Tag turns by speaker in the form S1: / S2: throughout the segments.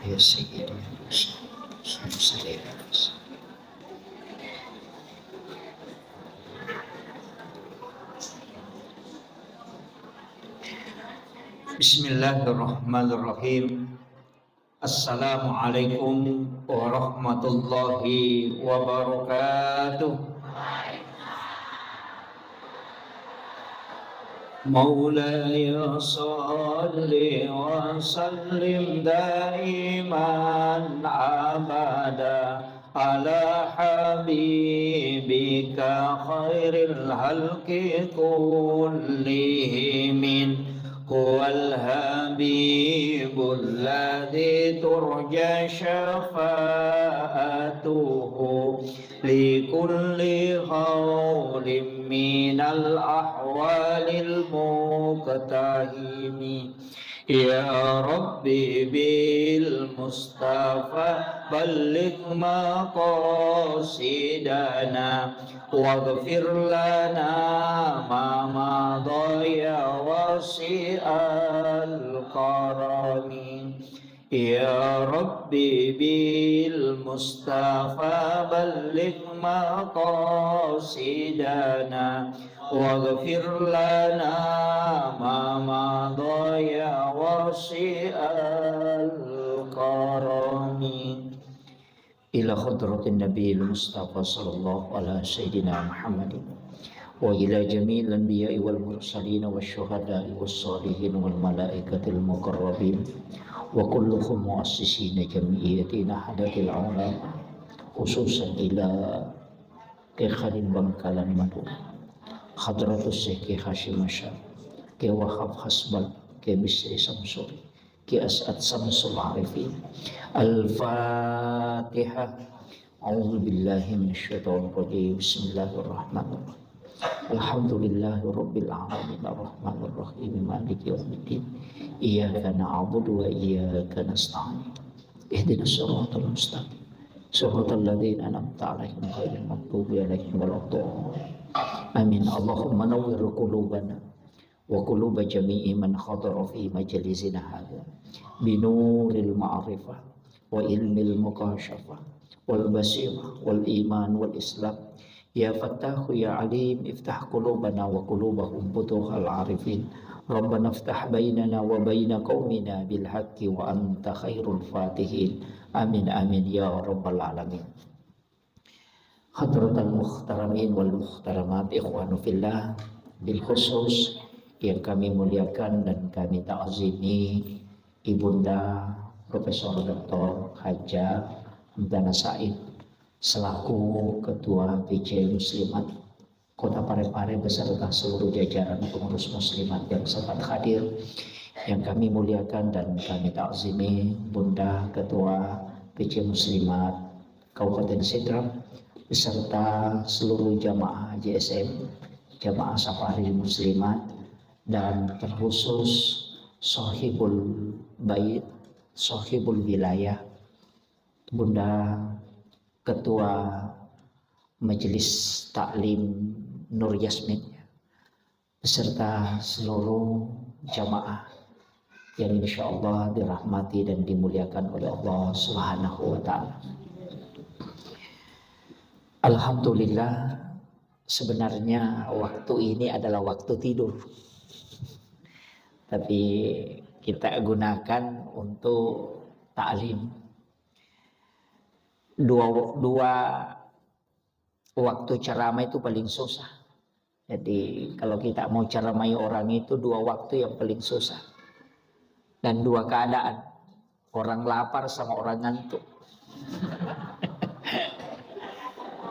S1: يا سيدي يا رسول Bismillahirrahmanirrahim. Assalamualaikum warahmatullahi wabarakatuh. مولاي صل وسلم دائما أبدا على حبيبك خير الخلق كلهم هو الحبيب الذي ترجى شفاعته لكل حول من الأحوال المقتحم يا ربي بالمصطفى بلغ مقاصدنا واغفر لنا ما مضى يا واسع الكرم يا ربي بالمصطفى بلغ مقاصدنا واغفر لنا ما مضى يا واسع الكرم إلى حضرة النبي المصطفى صلى الله على سيدنا محمد وإلى جميع الأنبياء والمرسلين والشهداء والصالحين والملائكة المقربين وكلهم مؤسسين جمعية نهضة العلماء خصوصا إلى Kekhalin Bangkalan Madu Hadratus Syekh Hashim Asyar Ke Wahab Hasbal Ke Bisri Samsuri Ke As'ad Samsul Arifin Al-Fatihah A'udhu Billahi Minasyaitonir Rajim Bismillahirrahmanirrahim Alhamdulillahi Rabbil Alamin Ar-Rahmanir Rahim Maliki Yawmiddin Iyyaka na'budu wa iyyaka nasta'in Ihdinas siratal mustaqim Suratul ladzina an'amta 'alaihim ghairil maghdubi 'alaihim waladdallin. Amin. Allahumma nawwir qulubana wa quluba jami'i man hadara fi majlisina hadza bi nuril ma'rifah wa ilmil mukashafah wal basirah wal iman wal islam. Ya Fattahu ya Alim iftah qulubana wa qulubahum futuhal arifin. Rabbana iftah bainana wa baina qaumina bil haqqi wa anta khairul fatihin. Amin amin ya rabbal alamin. Hadratal muhtaramin wal muhtaramat ikhwanu fillah, bil khusus yang kami muliakan dan kami ta'zimi Ibunda Profesor Dr. Haja Hamdana Said selaku Ketua PJ Muslimat Kota Parepare beserta seluruh jajaran pengurus muslimat yang sempat hadir, yang kami muliakan dan kami ta'zimi Bunda Ketua PJ Muslimat Kabupaten Sidrap beserta seluruh jamaah JSM, jamaah Safari Muslimat, dan terkhusus Sohibul Bait, Sohibul Wilayah, Bunda Ketua Majelis Taklim Nur Yasmin beserta seluruh jamaah yang insya Allah dirahmati dan dimuliakan oleh Allah Subhanahu wa Ta'ala. Alhamdulillah, sebenarnya waktu ini adalah waktu tidur, tapi kita gunakan untuk taklim. Dua waktu ceramah itu paling susah. Jadi kalau kita mau ceramai orang itu dua waktu yang paling susah. Dan dua keadaan, orang lapar sama orang ngantuk.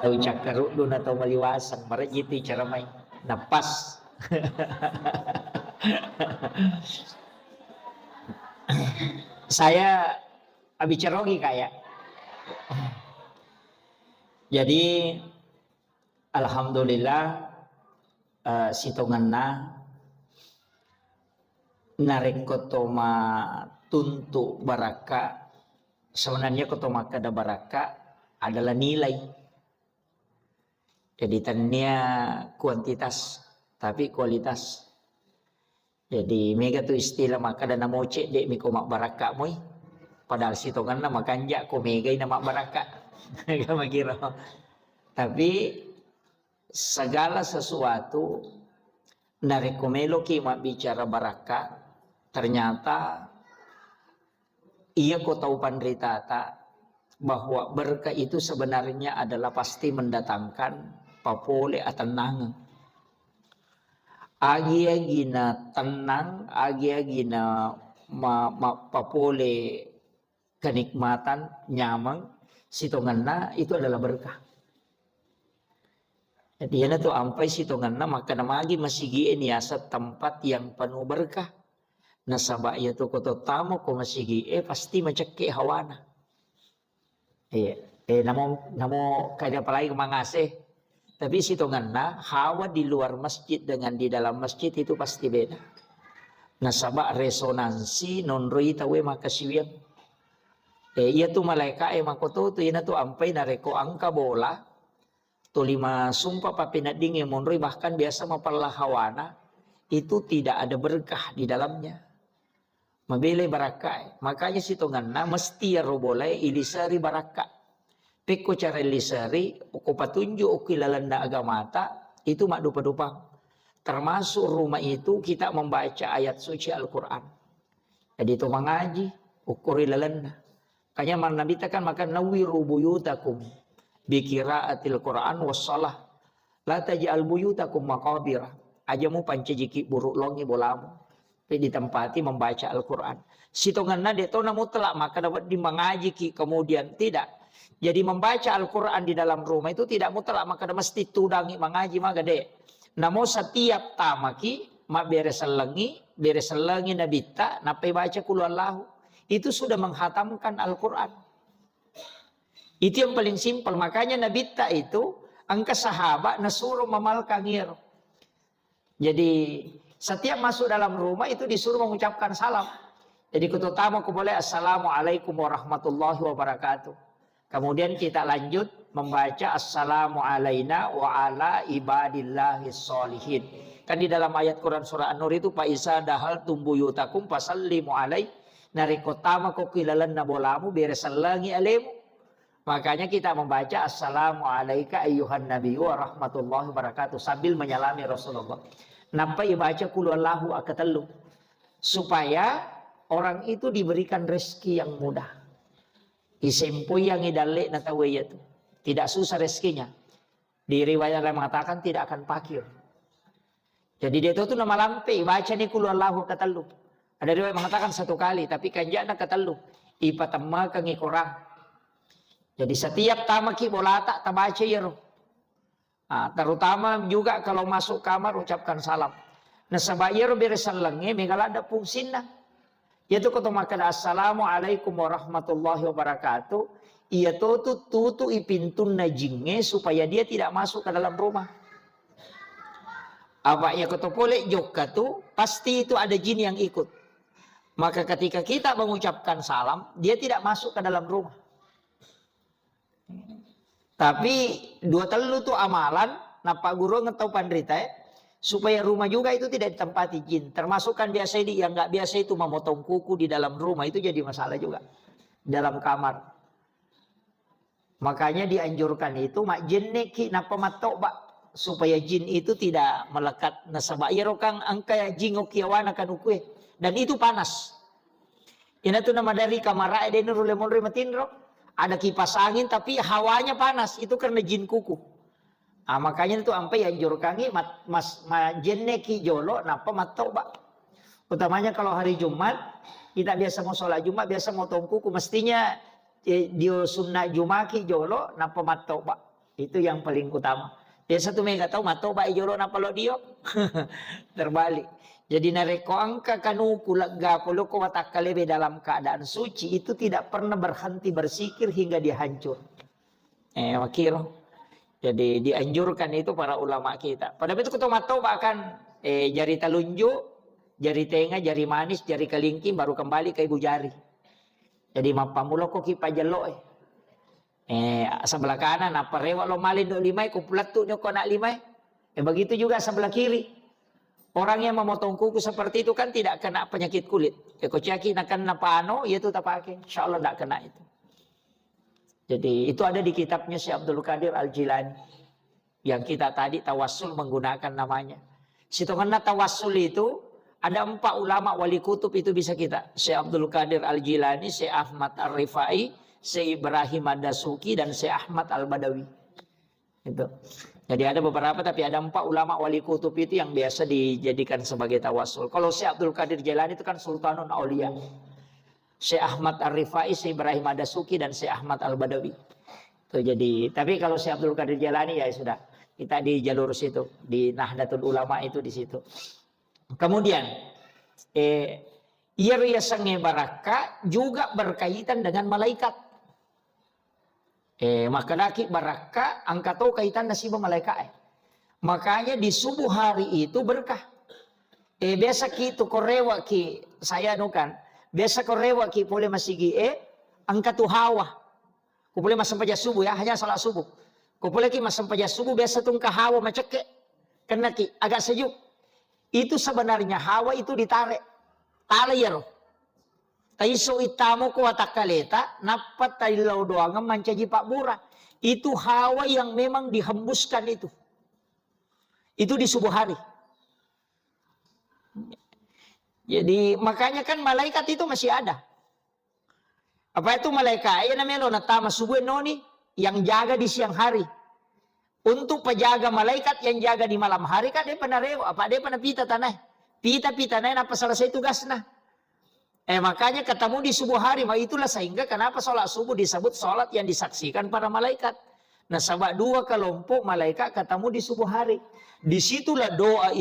S1: Tahu cakaruk dun atau maliwasan, marajiti ceramai napas. Saya abicarogi kayak. Jadi alhamdulillah sitonganna narek kotoma tuntu baraka. Sebenarnya kotoma kada baraka adalah nilai. Jadi tanya kuantitas tapi kualitas. Jadi mega tu istilah maka dana moce dek miko mak baraka moi. Padahal sitongan na makanja kumigay na mabaraka. Kira. Tapi segala sesuatu narekomelo ki bicara baraka, ternyata iya ko tahu pandritata bahwa berkah itu sebenarnya adalah pasti mendatangkan papole atanang. Agi-agi na tenang, agi-agi na papole kenikmatan, nyaman, sitongan na itu adalah berkah. Jadi yana tuh ampai sitongan na maka namagi masigiin yasa tempat yang penuh berkah. Nasaba ya tuh koto tamo ko masigie pasti macake hawana. Namo kaya palagi mangase. Tapi sitongan na hawa di luar masjid dengan di dalam masjid itu pasti beda. Nasaba resonansi nonroi tawe makasiwian. Iya tuh malaika makoto tuh ina tuh ampai nareko angka bola. Tuh 5 sumpah papinading yang monroi bahkan biasa mapalahawana itu tidak ada berkah di dalamnya. Mabile barakai. Makanya sitongan na mesti ya robolai ilisari baraka. Peko cara ilisari uko patunjuk ukilalan na agamata itu mak dupa-dupang. Termasuk rumah itu kita membaca ayat suci Al-Quran. Jadi itu mengaji ukurilalan na. Kanya Nabi kan maka nawiru buyutakum bikiraatil Quran wassalah. La taj'al buyutakum maqabira. Ajamu pancejiki buruk longi bolamu. Ditempati membaca Al-Quran. Sitongan na deto na mutlak maka dapat dimengaji kemudian tidak. Jadi membaca Al-Quran di dalam rumah itu tidak mutlak maka mesti tudangi mengaji maka deh. Namo setiap tamaki mak bereselengi nabita napai baca kulullahu itu sudah menghatamkan Al-Quran. Itu yang paling simpel. Makanya nabita itu angka sahabat nasuruh mamalkan ngir. Jadi setiap masuk dalam rumah itu disuruh mengucapkan salam. Jadi terutama aku boleh assalamualaikum warahmatullahi wabarakatuh. Kemudian kita lanjut membaca assalamu alaina wa ala ibadillahis solihin. Kan di dalam ayat Quran surah An-Nur itu Pak Isa dahal tumbuyutakum fasallimu alai. Narikotama ko kilalan na bolamu beresalangi alemu. Makanya kita membaca assalamu alaika ayyuhan nabiyyu wa rahmatullahi wabarakatuh sambil menyalami Rasulullah. Nampak baca kulullahu akatelu supaya orang itu diberikan rezeki yang mudah. Isempo yang idale natawe itu tidak susah rezekinya. Di riwayat yang mengatakan tidak akan pakir. Jadi dia itu nama lampe baca ni kulullahu akatelu. Ada riwayat mengatakan 1 kali tapi kanjana akatelu. Ipatamma kangi kurang. Jadi setiap tamaki bolata tabaca yero. Nah, terutama juga kalau masuk kamar ucapkan salam. Nah sabayar beresalange megalada fungsinya. Yaitu kata makan assalamualaikum warahmatullahi wabarakatuh. Ia tutu ipintun najinge supaya dia tidak masuk ke dalam rumah. Apa ya kata boleh joka tuh pasti itu ada jin yang ikut. Maka ketika kita mengucapkan salam dia tidak masuk ke dalam rumah. Tapi 2 telu tuh amalan, napa guru ngetau pandrita supaya rumah juga itu tidak ditempati jin. Termasuk kan biasa ini yang nggak biasa itu memotong kuku di dalam rumah itu jadi masalah juga dalam kamar. Makanya dianjurkan itu mak jin neki napa matobak supaya jin itu tidak melekat nasabah. Ya rokang angka jin okiawana kan ukue dan itu panas. Ini tuh nama dari kamar ada ini rule matinro. Ada kipas angin tapi hawanya panas itu karena jin kuku. Nah, makanya itu sampai anjurkan mas jeneki jolo napa matoba. Utamanya kalau hari Jumat kita biasa mau sholat Jumat biasa mau tong kuku mestinya dia sunnah Jumaki jolo napa matoba. Itu yang paling utama. Biasa tuh mereka tahu matoba jolo napa lo dio. Terbalik. Jadi nareko angka kanuku lega poloko watakalebe dalam keadaan suci itu tidak pernah berhenti bersikir hingga dia hancur. Wakil. Jadi dianjurkan itu para ulama kita. Pada itu ketemu toba kan jari telunjuk, jari tengah, jari manis, jari kelingking baru kembali ke ibu jari. Jadi mapamuloko kipa jelo sebelah kanan apa rewak lo malin do limai kumpulat tu nyoko nak limai. Begitu juga sebelah kiri. Orang yang memotong kuku seperti itu kan tidak kena penyakit kulit. Kocaki nak kena pano, itu tak pakai. Insya Allah tidak kena itu. Jadi itu ada di kitabnya Syekh Abdul Qadir Al-Jilani. Yang kita tadi tawassul menggunakan namanya. Situnganna tawassul itu ada 4 ulama wali kutub itu bisa kita. Syekh Abdul Qadir Al-Jilani, Syekh Ahmad Ar-Rifai, Syekh Ibrahim Ad-Dasuki, dan Syekh Ahmad Al-Badawi. Itu. Jadi ada beberapa, tapi ada 4 ulama wali kutub itu yang biasa dijadikan sebagai tawassul. Kalau Syekh Abdul Qadir Jilani itu kan Sultanun Aulia. Syekh Ahmad Ar-Rifai, Syekh Ibrahim Ad-Dasuki, dan Syekh Ahmad Al-Badawi. Itu jadi, tapi kalau Syekh Abdul Qadir Jilani ya sudah, kita di jalur situ, di Nahdlatul Ulama itu di situ. Kemudian Ia sange baraka juga berkaitan dengan malaikat. Maka daki baraka angkatau kaitan nasiba malaikat. Makanya di subuh hari itu berkah. Biasa ki tu korewa ki saya nukan. Biasa korewa ki boleh masigi angkatu hawa. Ku boleh masam paja subuh ya, hanya salat subuh. Ku boleh ki masam paja subuh biasa tung hawa maceke. Kena ki agak sejuk. Itu sebenarnya hawa itu ditarik. Tali ya roh. Taiso itamo ko watakaleta napat talilaw doangan mancaji pak bura. Itu hawa yang memang dihembuskan itu. Itu di subuh hari. Jadi makanya kan malaikat itu masih ada. Apa itu malaikat? Ya namanya lo natama subuh noni yang jaga di siang hari. Untuk penjaga malaikat yang jaga di malam hari kan dia pernah rewa. Apa dia pernah pita tanah? Pita tanah apa selesai tugasnya? Makanya ketemu di subuh hari. Itulah sehingga kenapa sholat subuh disebut sholat yang disaksikan para malaikat. Nah sebab 2 kelompok malaikat ketemu di subuh hari. Disitulah doa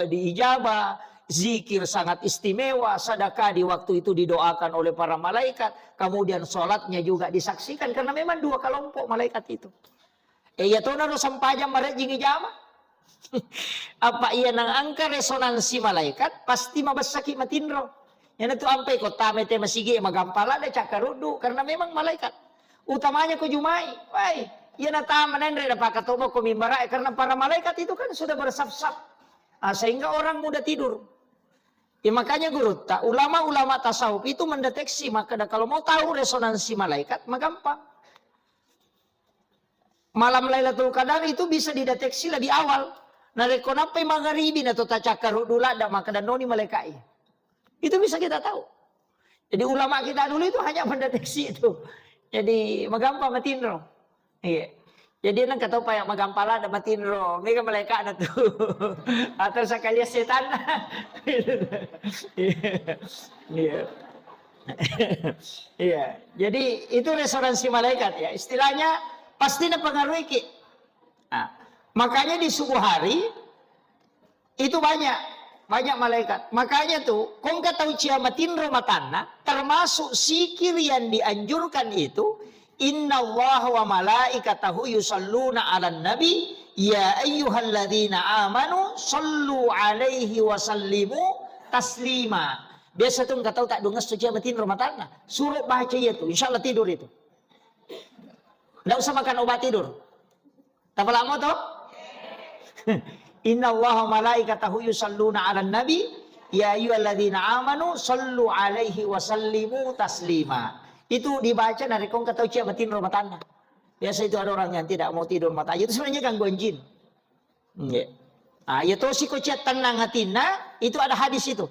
S1: diijabah. Zikir sangat istimewa. Sedekah di waktu itu didoakan oleh para malaikat. Kemudian sholatnya juga disaksikan. Karena memang 2 kelompok malaikat itu. Ya tuh naro sampajang marejing ijama. Apa ia nang angka resonansi malaikat pasti mabasaki matinro. Yang itu ampai ko tamete masigi magampala da cakarudu karena memang malaikat. Utamanya ko jumai. Wai, ia natama nendre da pakatobo ko mimbara karena para malaikat itu kan sudah bersaf-saf. Sehingga orang mudah tidur. Makanya guru ulama-ulama tasawuf itu mendeteksi maka kalau mau tahu resonansi malaikat maka gampang. Malam Lailatul Qadar itu bisa dideteksi lebih awal. Narekonapai magharibin atau tacakaru dula ada maka dan noni malaikat. Itu bisa kita tahu. Jadi ulama kita dulu itu hanya mendeteksi itu. Jadi magampang matinro. Iya. Jadi nang kataw pa magampala ada matinro. Mega malaikat na to. Atau sekali setan. Iya. Iya. Jadi itu resonansi malaikat ya. Istilahnya pasti napengaruhi ki. Makanya di subuh hari itu banyak malaikat. Makanya tuh kong kataw ciamatin romatana termasuk zikir yang dianjurkan itu innallaha wa malaikatahu yusalluna 'alan nabi ya ayyuhalladzina amanu sallu 'alaihi wa sallimu taslima. Biasa tuh kataw tak dungas tuh ciamatin romatana suruh baca itu insyaallah tidur itu. Nggak usah makan obat tidur. Tapi lama toh? Inna Allah malaikatahu yusalluna 'alan nabi ya ayyuhalladzina amanu sallu 'alaihi wa sallimu taslima. Itu dibaca dari kong kata ucia batin romatana. Biasa itu ada orang yang tidak mau tidur mata. Itu sebenarnya gangguan jin. Ya toh si kocet tenang hatina itu ada hadis itu.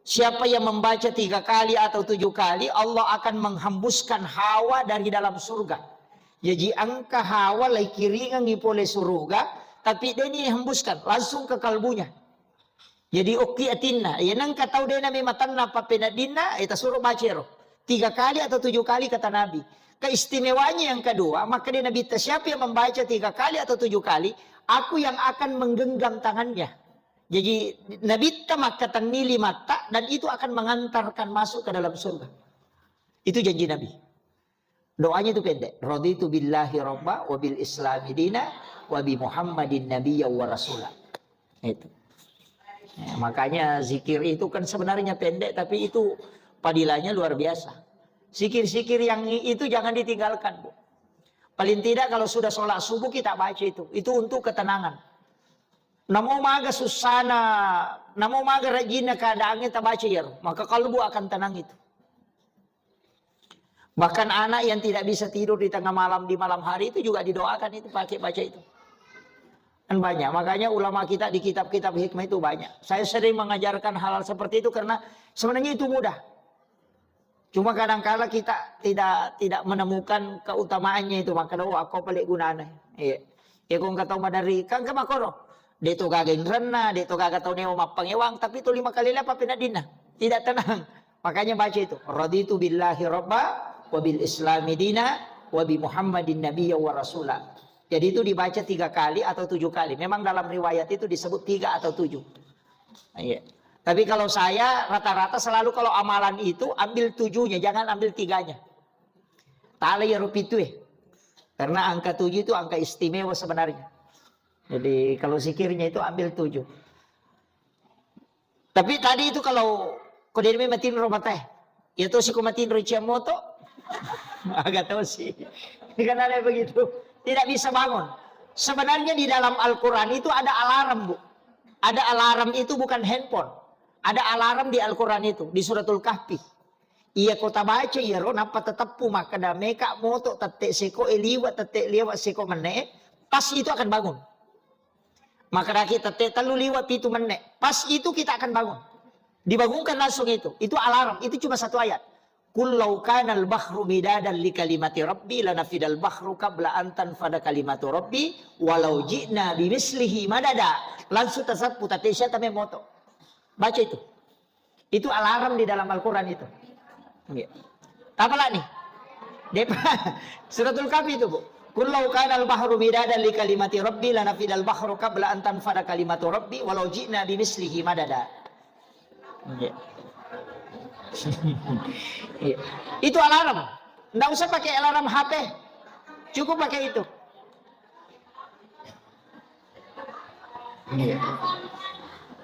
S1: Siapa yang membaca 3 kali atau 7 kali Allah akan menghembuskan hawa dari dalam surga. Jadi angka hawa lai kiringan ngipole surga, tapi dia ini hembuskan langsung ke kalbunya. Jadi oki atinna, ya nang katau dia nami matan napa penadina, kita suruh baca roh. 3 kali atau 7 kali kata Nabi. Keistimewaannya yang kedua, maka dia Nabi siapa yang membaca 3 kali atau 7 kali, aku yang akan menggenggam tangannya. Jadi Nabi maka tanili mata dan itu akan mengantarkan masuk ke dalam surga. Itu janji Nabi. Doanya itu pendek. Raditu billahi rabba wa bil islami dina wa bi Muhammadin nabiyya wa rasulah. Itu. Makanya zikir itu kan sebenarnya pendek tapi itu padilanya luar biasa. Zikir-zikir yang itu jangan ditinggalkan, Bu. Paling tidak kalau sudah sholat subuh kita baca itu. Itu untuk ketenangan. Namo maga susana, namo maga rajina keadaannya tak baca ya, maka kalbu akan tenang itu. Bahkan anak yang tidak bisa tidur di tengah malam di malam hari itu juga didoakan itu pakai baca itu. Kan banyak, makanya ulama kita di kitab-kitab hikmah itu banyak. Saya sering mengajarkan hal-hal seperti itu karena sebenarnya itu mudah. Cuma kadang-kala kita tidak menemukan keutamaannya itu, maka aku pelik gunanya. Iya. Ya kung kataw madari kang kamakoro. Dito gagawin rena, dito gagataw niyo mapangewang, tapi itu 5 kali lepa pinadin na. Tidak tenang. Makanya baca itu. Raditu billahi rabba, wa bil islami dina, wa bi muhammadin nabiyya wa rasulah. Jadi itu dibaca 3 kali atau 7 kali. Memang dalam riwayat itu disebut 3 atau 7. Iya. Tapi kalau saya rata-rata selalu kalau amalan itu ambil 7-nya, jangan ambil 3-nya. Tali ya rupitu ya. Karena angka 7 itu angka istimewa sebenarnya. Jadi kalau zikirnya itu ambil 7. Tapi tadi itu kalau kodemi matin romateh, itu si kumatin moto, agak tahu sih. Kan ada begitu, tidak bisa bangun. Sebenarnya di dalam Al-Quran itu ada alarm, Bu. Ada alarm itu bukan handphone. Ada alarm di Al-Quran itu, di suratul Kahfi. Iya kota baca ya ro napa tetap maka dame kak moto tetek seko eliwa tetek liwa seko mene, pas itu akan bangun. Maka kita tetek telu liwa pitu mene, pas itu kita akan bangun. Dibangunkan langsung itu alarm, itu cuma 1 ayat. Qul law kana al-bahru midadan li kalimati rabbi lanafidal bahru qabla an tanfada kalimatu rabbi walau ji'na bimislihi madada. Langsung tasabbu tatesya tame moto. Baca itu. Itu alarm di dalam Al-Quran itu. Apa lah nih? Suratul Kahfi itu, Bu. Qul law kana al-bahru midadan li kalimati rabbi lanafidal bahru qabla an tanfada kalimatu rabbi walau ji'na bimislihi madada. Itu alarm. Nggak usah pakai alarm HP. Cukup pakai itu.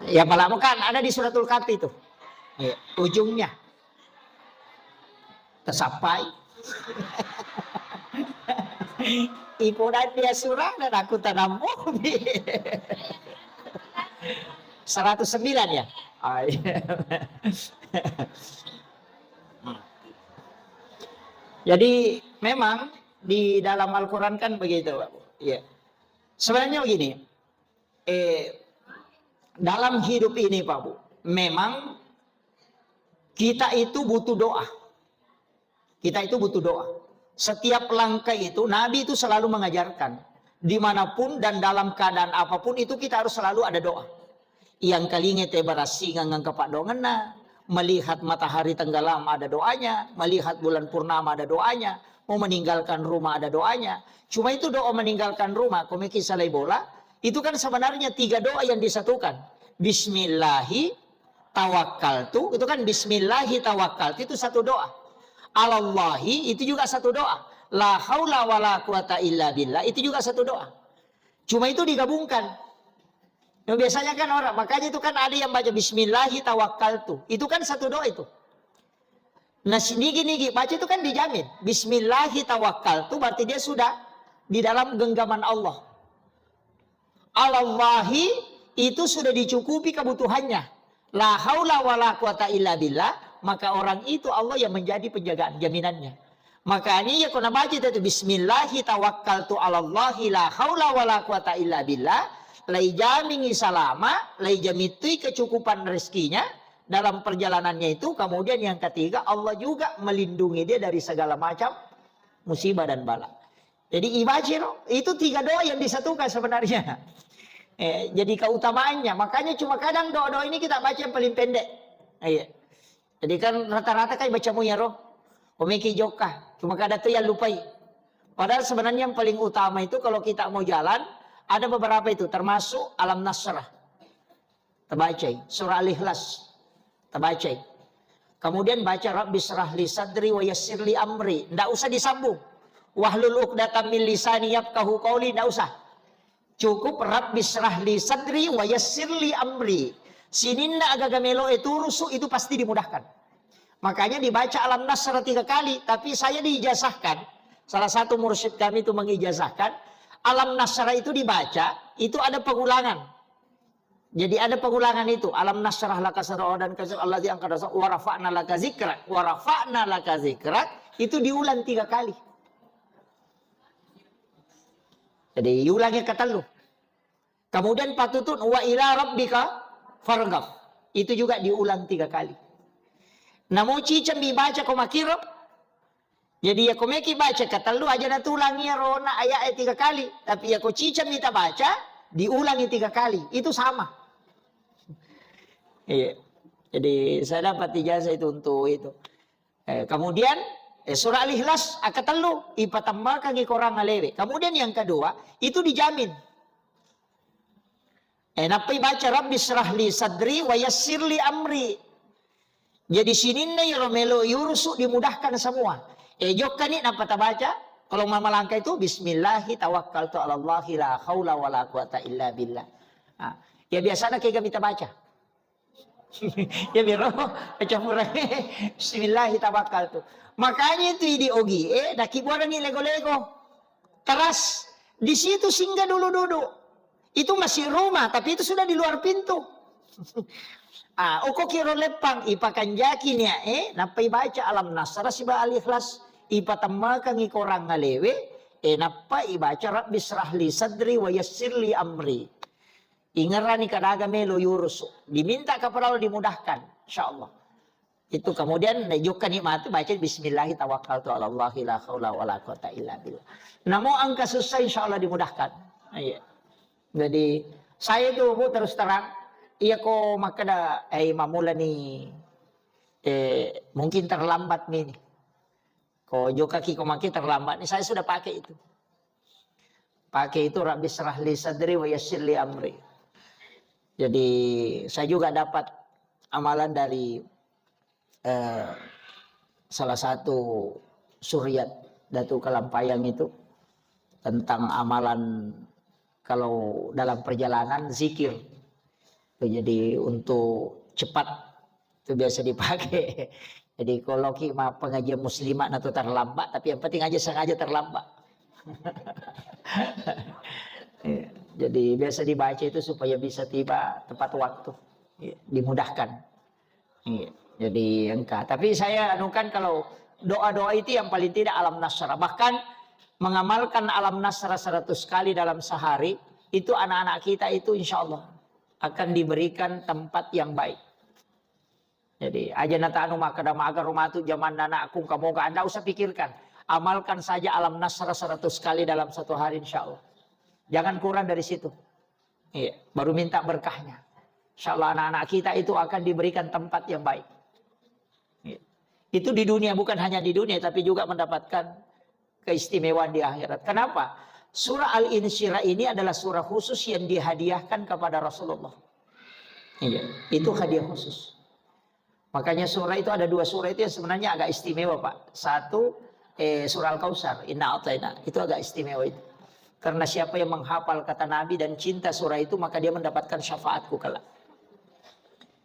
S1: Ya malah kan ada di suratul Kahfi itu. Ujungnya. Tersapai. Ibu dan dia surah dan aku tanam mobil. 109 ya. Jadi memang di dalam Al-Quran kan begitu, Pak. Ya. Sebenarnya begini, dalam hidup ini Pak Bu, memang kita itu butuh doa. Kita itu butuh doa. Setiap langkah itu, Nabi itu selalu mengajarkan. Dimanapun dan dalam keadaan apapun itu kita harus selalu ada doa. Yang kalinya tebarasi ngang kepak dongena, melihat matahari tenggelam ada doanya, melihat bulan purnama ada doanya, mau meninggalkan rumah ada doanya. Cuma itu doa meninggalkan rumah, komiki salai bola, itu kan sebenarnya 3 doa yang disatukan. Bismillahi tawakkaltu, itu kan Bismillahi tawakkaltu itu 1 doa. Alallahi itu juga 1 doa. La haula wala quwata illa billah itu juga 1 doa. Cuma itu digabungkan. Nah, biasanya kan orang, makanya itu kan ada yang baca Bismillahi tawakkaltu. Itu kan 1 doa itu. Nah, nigi baca itu kan dijamin. Bismillahi tawakkaltu berarti dia sudah di dalam genggaman Allah. Alallahi itu sudah dicukupi kebutuhannya. La haula wala quwata illa billah, maka orang itu Allah yang menjadi penjagaan jaminannya. Makanya ya kena baca itu Bismillahi tawakkaltu alallahi la haula wala quwata illa billah. Lai jamingi salama, lai jamitui kecukupan rezekinya dalam perjalanannya itu. Kemudian yang ketiga, Allah juga melindungi dia dari segala macam musibah dan bala. Jadi imajino, itu 3 doa yang disatukan sebenarnya. Jadi keutamaannya, makanya cuma kadang doa-doa ini kita baca yang paling pendek. Jadi kan rata-rata kan baca muyaro, omeki joka, cuma kadang tuh yang lupai. Padahal sebenarnya yang paling utama itu kalau kita mau jalan, ada beberapa itu, termasuk Alam Nasrah. Terbacai. Surah Al-Ikhlas. Terbacai. Kemudian baca Rabbi syrah li sadri wa yassir li amri. Tidak usah disambung. Wahlul uqdatam min lisani yafqahu qawli. Tidak usah. Cukup Rabbi syrah li sadri wa yassir li amri. Sininda agak melo itu rusuk itu pasti dimudahkan. Makanya dibaca Alam Nasrah 3 kali. Tapi saya diijazahkan. Salah satu mursyid kami itu mengijazahkan. Alam Nasrah itu dibaca, itu ada pengulangan. Jadi ada pengulangan itu. Alam nasrah laka sadrak dan kasir allazi angkara wa rafa'na laka zikrak. Wa rafa'na laka zikrak itu diulang 3 kali. Jadi diulangi kata lu. Kemudian patutun wa ila rabbika farghab. Itu juga diulang 3 kali. Namo cicam dibaca ko makiro. Jadi ya komeki baca kata lu aja na tulangi rona ayat 3 kali. Tapi ya ko cicam kita baca diulangi 3 kali. Itu sama. Iya. Jadi saya dapat ijazah itu untuk itu. Kemudian surah Al-Ikhlas akatelu ipatambahkan korang ngalewe. Kemudian yang kedua itu dijamin. Napai baca Rabbi syrahli sadri wa yassirli amri. Jadi sininna yaromelo yursu dimudahkan semua. Jokkan ni napa baca? Kalau mama langkah itu bismillahi tawakkaltu 'ala Allahi la haula wala quwata illa billah. Ya biasanya kayak kita baca. Ya biro campur bismillah tawakkaltu. Makanya itu di ogi daki buat ni lego-lego teras di situ singgah dulu duduk. Itu masih rumah tapi itu sudah di luar pintu. Oko kiro lepang ipakan jakin ya napai baca alam nasra siba al-ikhlas ipatamakan ikorang ngalewe napai baca rabbi syrahli sadri wa yassirli amri. Ingarani kadaga melo yurus. Diminta kepada Allah dimudahkan. InsyaAllah. Itu kemudian juga nikmat baca bismillahi tawakkaltu 'ala Allahi la haula wala quwata illa billah. Namun angka susah insyaallah dimudahkan. Iya. Jadi saya itu Bu terus terang iya ko makada mamula ni mungkin terlambat nih. Ko juga kiko maki terlambat nih saya sudah pakai itu. Pakai itu Rabbi syrahli sadri wa yassirli amri. Jadi saya juga dapat amalan dari salah satu suryat Datu Kalampayang itu tentang amalan kalau dalam perjalanan zikir. Jadi untuk cepat itu biasa dipakai. Jadi kalau kita pengajian muslimat atau terlambat, tapi yang penting aja sengaja terlambat. Jadi biasa dibaca itu supaya bisa tiba tepat waktu, dimudahkan. Jadi engkau. Tapi saya anukan kalau doa-doa itu yang paling tidak alam nasra. Bahkan mengamalkan alam nasra 100 kali dalam sehari itu anak-anak kita itu insya Allah akan diberikan tempat yang baik. Jadi aja nata anu makada magar rumah itu zaman anakku kamu gak anda usah pikirkan. Amalkan saja alam nasra 100 kali dalam 1 hari insya Allah. Jangan kurang dari situ. Iya, baru minta berkahnya. InsyaAllah anak-anak kita itu akan diberikan tempat yang baik. Iya. Itu di dunia, bukan hanya di dunia, tapi juga mendapatkan keistimewaan di akhirat. Kenapa? Surah Al-Insyirah ini adalah surah khusus yang dihadiahkan kepada Rasulullah. Iya, itu hadiah khusus. Makanya surah itu ada 2 surah itu yang sebenarnya agak istimewa Pak. Satu, surah Al-Kautsar, Inna A'taina, itu agak istimewa itu. Karena siapa yang menghafal kata Nabi dan cinta surah itu maka dia mendapatkan syafaatku kelak.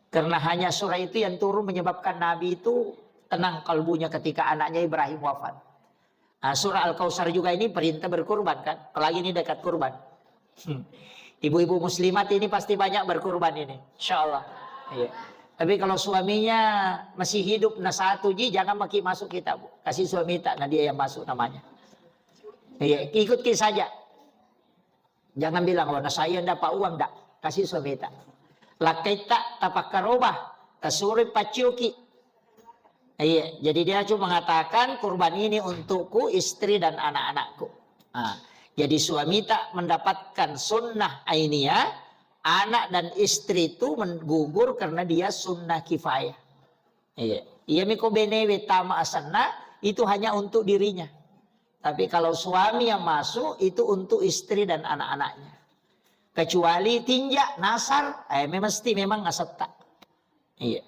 S1: Karena hanya surah itu yang turun menyebabkan Nabi itu tenang kalbunya ketika anaknya Ibrahim wafat. Surah Al-Kautsar juga ini perintah berkurban kan. Apalagi ini dekat kurban. Ibu-ibu muslimat ini pasti banyak berkurban ini. InsyaAllah. Iya. Tapi kalau suaminya masih hidup nah satu jangan masuk kita Bu. Kasih suami tak nah dia yang masuk namanya. Iya, ikuti saja. Jangan bilang, oh, nah saya dapat uang, dak. Kasih suami tak. Lakaita tapakarobah, tasuri paciuki. Iya, jadi dia cuma mengatakan kurban ini untukku, istri dan anak-anakku. Jadi suami tak mendapatkan sunnah ainiyah, anak dan istri itu menggugur karena dia sunnah kifayah. Iya, ia miko benewe tama asana itu hanya untuk dirinya. Tapi kalau suami yang masuk itu untuk istri dan anak-anaknya. Kecuali tinjak, nasar, memang ngasat tak. Iya.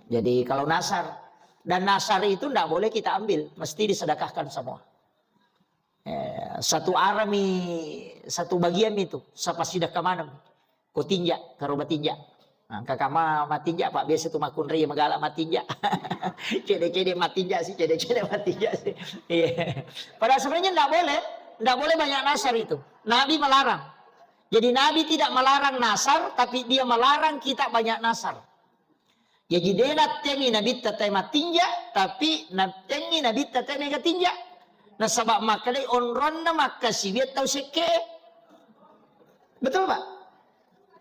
S1: Jadi kalau nasar dan nasar itu tidak boleh kita ambil, mesti disedekahkan semua. Satu arami, satu bagian itu, sapasidah ke mana? Kau tinjak, karoba tinjak. Kakak matinjak Pak biasa tu makun ria magala matinjak. Cede-cede matinjak sih, cede-cede matinjak sih. Iya. Padahal sebenarnya enggak boleh banyak nasar itu. Nabi melarang. Jadi Nabi tidak melarang nasar, tapi dia melarang kita banyak nasar. Jadi dia tengi Nabi tatema tinja, tapi tengi Nabi tatema ga tinja. Nah sebab makalay onron na makasibiyat tau seke. Betul Pak?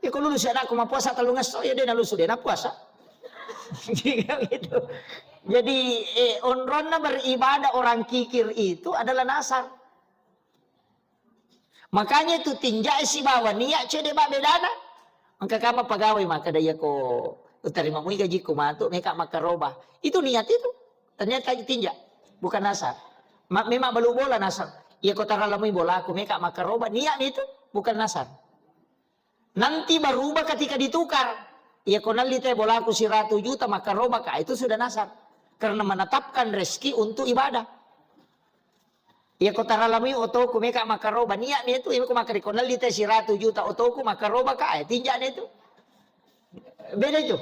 S1: Ya kalau lulus anak aku mau puasa talungas ya dia nalus dia nak puasa. Gitu. Jadi onron na beribadah orang kikir itu adalah nasar. Makanya itu tinja si bawa niat cede ba bedana. Maka kama pegawai maka daya ko terima mui gaji ko matu mereka maka roba. Itu niat itu. Ternyata tinja bukan nasar. Memang balu bola nasar. Ya ko taralamui bola aku mereka maka roba niat itu bukan nasar. Nanti berubah ketika ditukar. Ya ko naldi teh bola aku 100 juta maka roba ka itu sudah nasar. Karena menetapkan rezeki untuk ibadah. Ya ko taralami otoku meka makaroba niat ni itu ibu maka dikonal di tes 100 juta otoku makaroba ka tinja ni itu beda itu.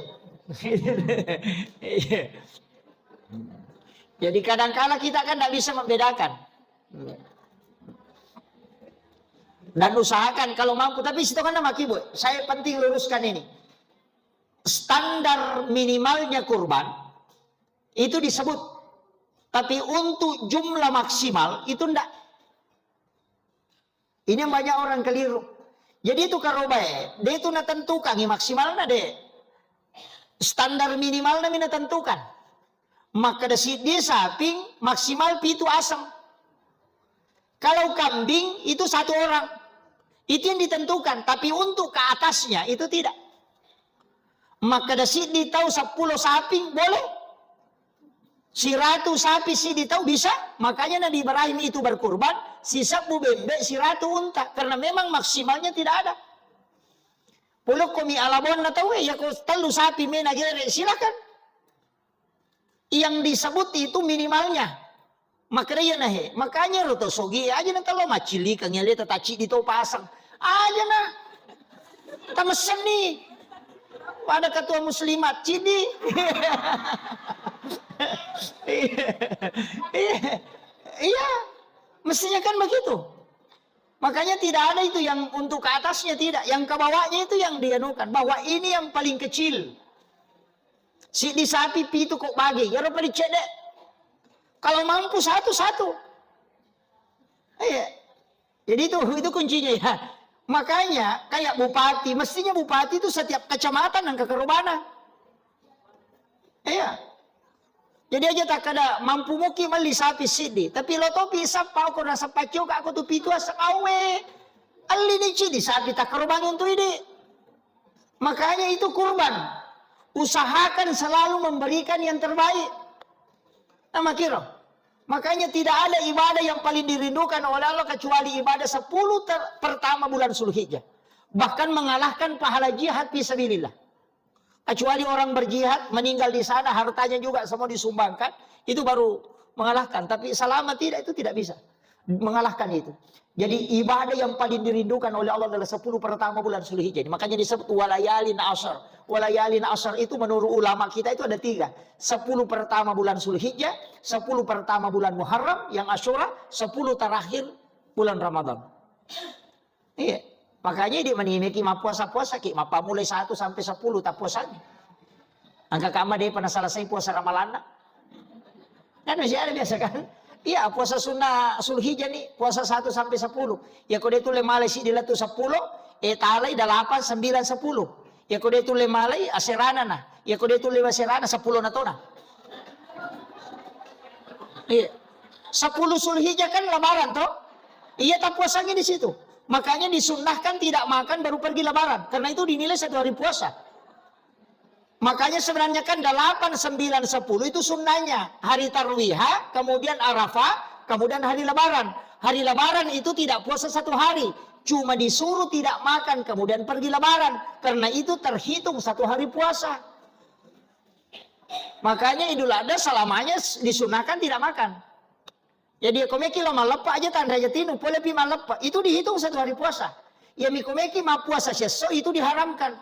S1: Jadi kadang-kala kita kan tidak bisa membedakan dan usahakan kalau mampu, tapi situ kan nama kibu saya penting luruskan ini standar minimalnya kurban itu disebut. Tapi untuk jumlah maksimal itu enggak. Ini yang banyak orang keliru. Jadi itu karobae, dia itu natentukan maksimalnya deh. Standar minimalnya mina tentukan. Maka dia sapi maksimal itu asam. Kalau kambing itu 1 orang. Itu yang ditentukan, tapi untuk ke atasnya itu tidak. Maka dia tahu 10 sapi boleh. 100 sapi si ditahu bisa, makanya Nabi Ibrahim itu berkurban, sisa bubembe 100 unta, karena memang maksimalnya tidak ada. Puluk komi alabon na tahu ya ko telu sapi mena gere silakan. Yang disebut itu minimalnya. Makanya nahe, makanya roto sogi aja na talo macili kang yale tataci dito pasang. Aja na. Tamesen nih. Pada ketua muslimat cidi. Iya, mestinya kan begitu. Makanya tidak ada itu yang untuk ke atasnya tidak, yang ke bawahnya itu yang dianukan. Bahwa ini yang paling kecil. Si di sapi itu kok bagi, ya rupa dicedek. Kalau mampu satu-satu. Iya. Jadi itu kuncinya ya. Makanya kayak bupati, mestinya bupati itu setiap kecamatan yang kekerubanan. Iya. Jadi aja tak ada mampu muki mali sapi sidi. Tapi lo to bisa pau ko nasa pacio ka ako tu pitu asa kawe. Ali ni cidi sapi tak kurban untuk ini. Makanya itu kurban. Usahakan selalu memberikan yang terbaik. Nama kira. Makanya tidak ada ibadah yang paling dirindukan oleh Allah kecuali ibadah 10 pertama bulan Zulhijjah. Bahkan mengalahkan pahala jihad fisabilillah. Kecuali orang berjihad, meninggal di sana, hartanya juga semua disumbangkan, itu baru mengalahkan. Tapi selama tidak, itu tidak bisa mengalahkan itu. Jadi ibadah yang paling dirindukan oleh Allah adalah 10 pertama bulan Zulhijjah. Makanya disebut walayalin ashar. Walayalin ashar itu menurut ulama kita itu ada 3. 10 pertama bulan Zulhijjah, 10 pertama bulan Muharram yang Asyura, 10 terakhir bulan Ramadan. Iya. Makanya dia menimiki ma puasa-puasa ki, mapa mulai 1 sampai 10 tak puasanya. Angka kama dia pernah selesai puasa Ramalana. Kan masih ada biasa kan? Iya, puasa sunnah Zulhijjah nih, puasa 1 sampai 10. Ya kode itu lemalai si dilatu 10, talai 8, 9, 10. Ya kode itu lemalai aserana nah. Ya kode itu lewat aserana 10 na tona. Iya. 10 Zulhijjah kan lebaran toh? Iya, tak puasanya di situ. Makanya disunnahkan tidak makan baru pergi lebaran. Karena itu dinilai 1 hari puasa. Makanya sebenarnya kan 8, 9, 10 itu sunnahnya. Hari Tarwiyah, kemudian Arafah, kemudian hari lebaran. Hari lebaran itu tidak puasa 1 hari. Cuma disuruh tidak makan, kemudian pergi lebaran. Karena itu terhitung 1 hari puasa. Makanya Idul Adha selamanya disunahkan tidak makan. Jadi komeki lo malepa aja tanda jatinu, boleh pi malepa. Itu dihitung 1 hari puasa. Ya mikomeki ma puasa seso itu diharamkan.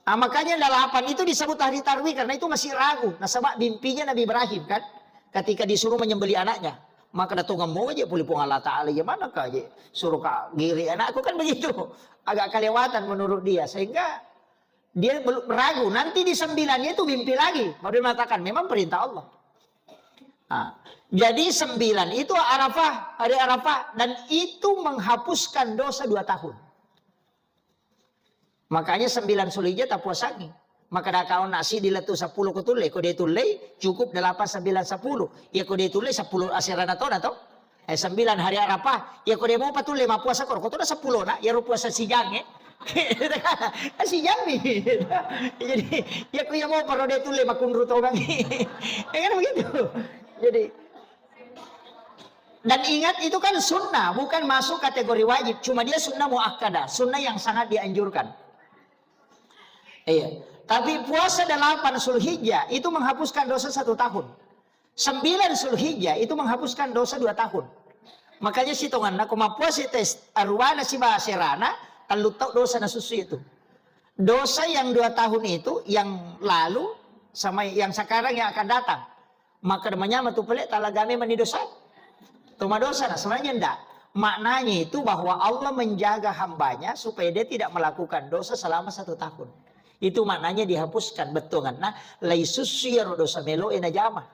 S1: Nah, makanya 8 itu disebut hari Tarwih karena itu masih ragu. Nah, sama mimpinya Nabi Ibrahim kan, ketika disuruh menyembelih anaknya. Maka datang mau aja pulih pun Allah Ta'ala ya mana kah aja suruh kak giri anakku kan begitu. Agak kelewatan menurut dia sehingga dia ragu. Nanti di 9-nya itu mimpi lagi. Baru dia mengatakan memang perintah Allah. Nah, jadi 9 itu Arafah, hari Arafah, dan itu menghapuskan dosa 2 tahun. Makanya 9 Zulhijjah tak puasangi. Maka dah kau nasi diletu 10 ketulai, kau dia tulai cukup 8, 9, 10. Ya kau dia tulai 10 asiran atau 9 hari Arafah. Ya kau dia mau patulai ma puasa kau tu dah 10 nak. Ya ru puasa sijang sijang ni. Jadi ya kau yang mau paro dia tulai makun ru tau kan begitu. Jadi dan ingat itu kan sunnah, bukan masuk kategori wajib. Cuma dia sunnah muakkadah, sunnah yang sangat dianjurkan. Iya. Tapi puasa 8 Zulhijjah itu menghapuskan dosa 1 tahun. 9 Zulhijjah itu menghapuskan dosa 2 tahun. Makanya sitongan na kuma puasa tes arwana si baserana kalau tahu dosa na susu itu. Dosa yang 2 tahun itu yang lalu sama yang sekarang yang akan datang. Maka namanya matu pelik talagame mani dosa. Tuma dosa nah sebenarnya enggak. Maknanya itu bahwa Allah menjaga hambanya supaya dia tidak melakukan dosa selama 1 tahun. Itu maknanya dihapuskan betul kan? Nah, laisus syiar dosa melo enajama.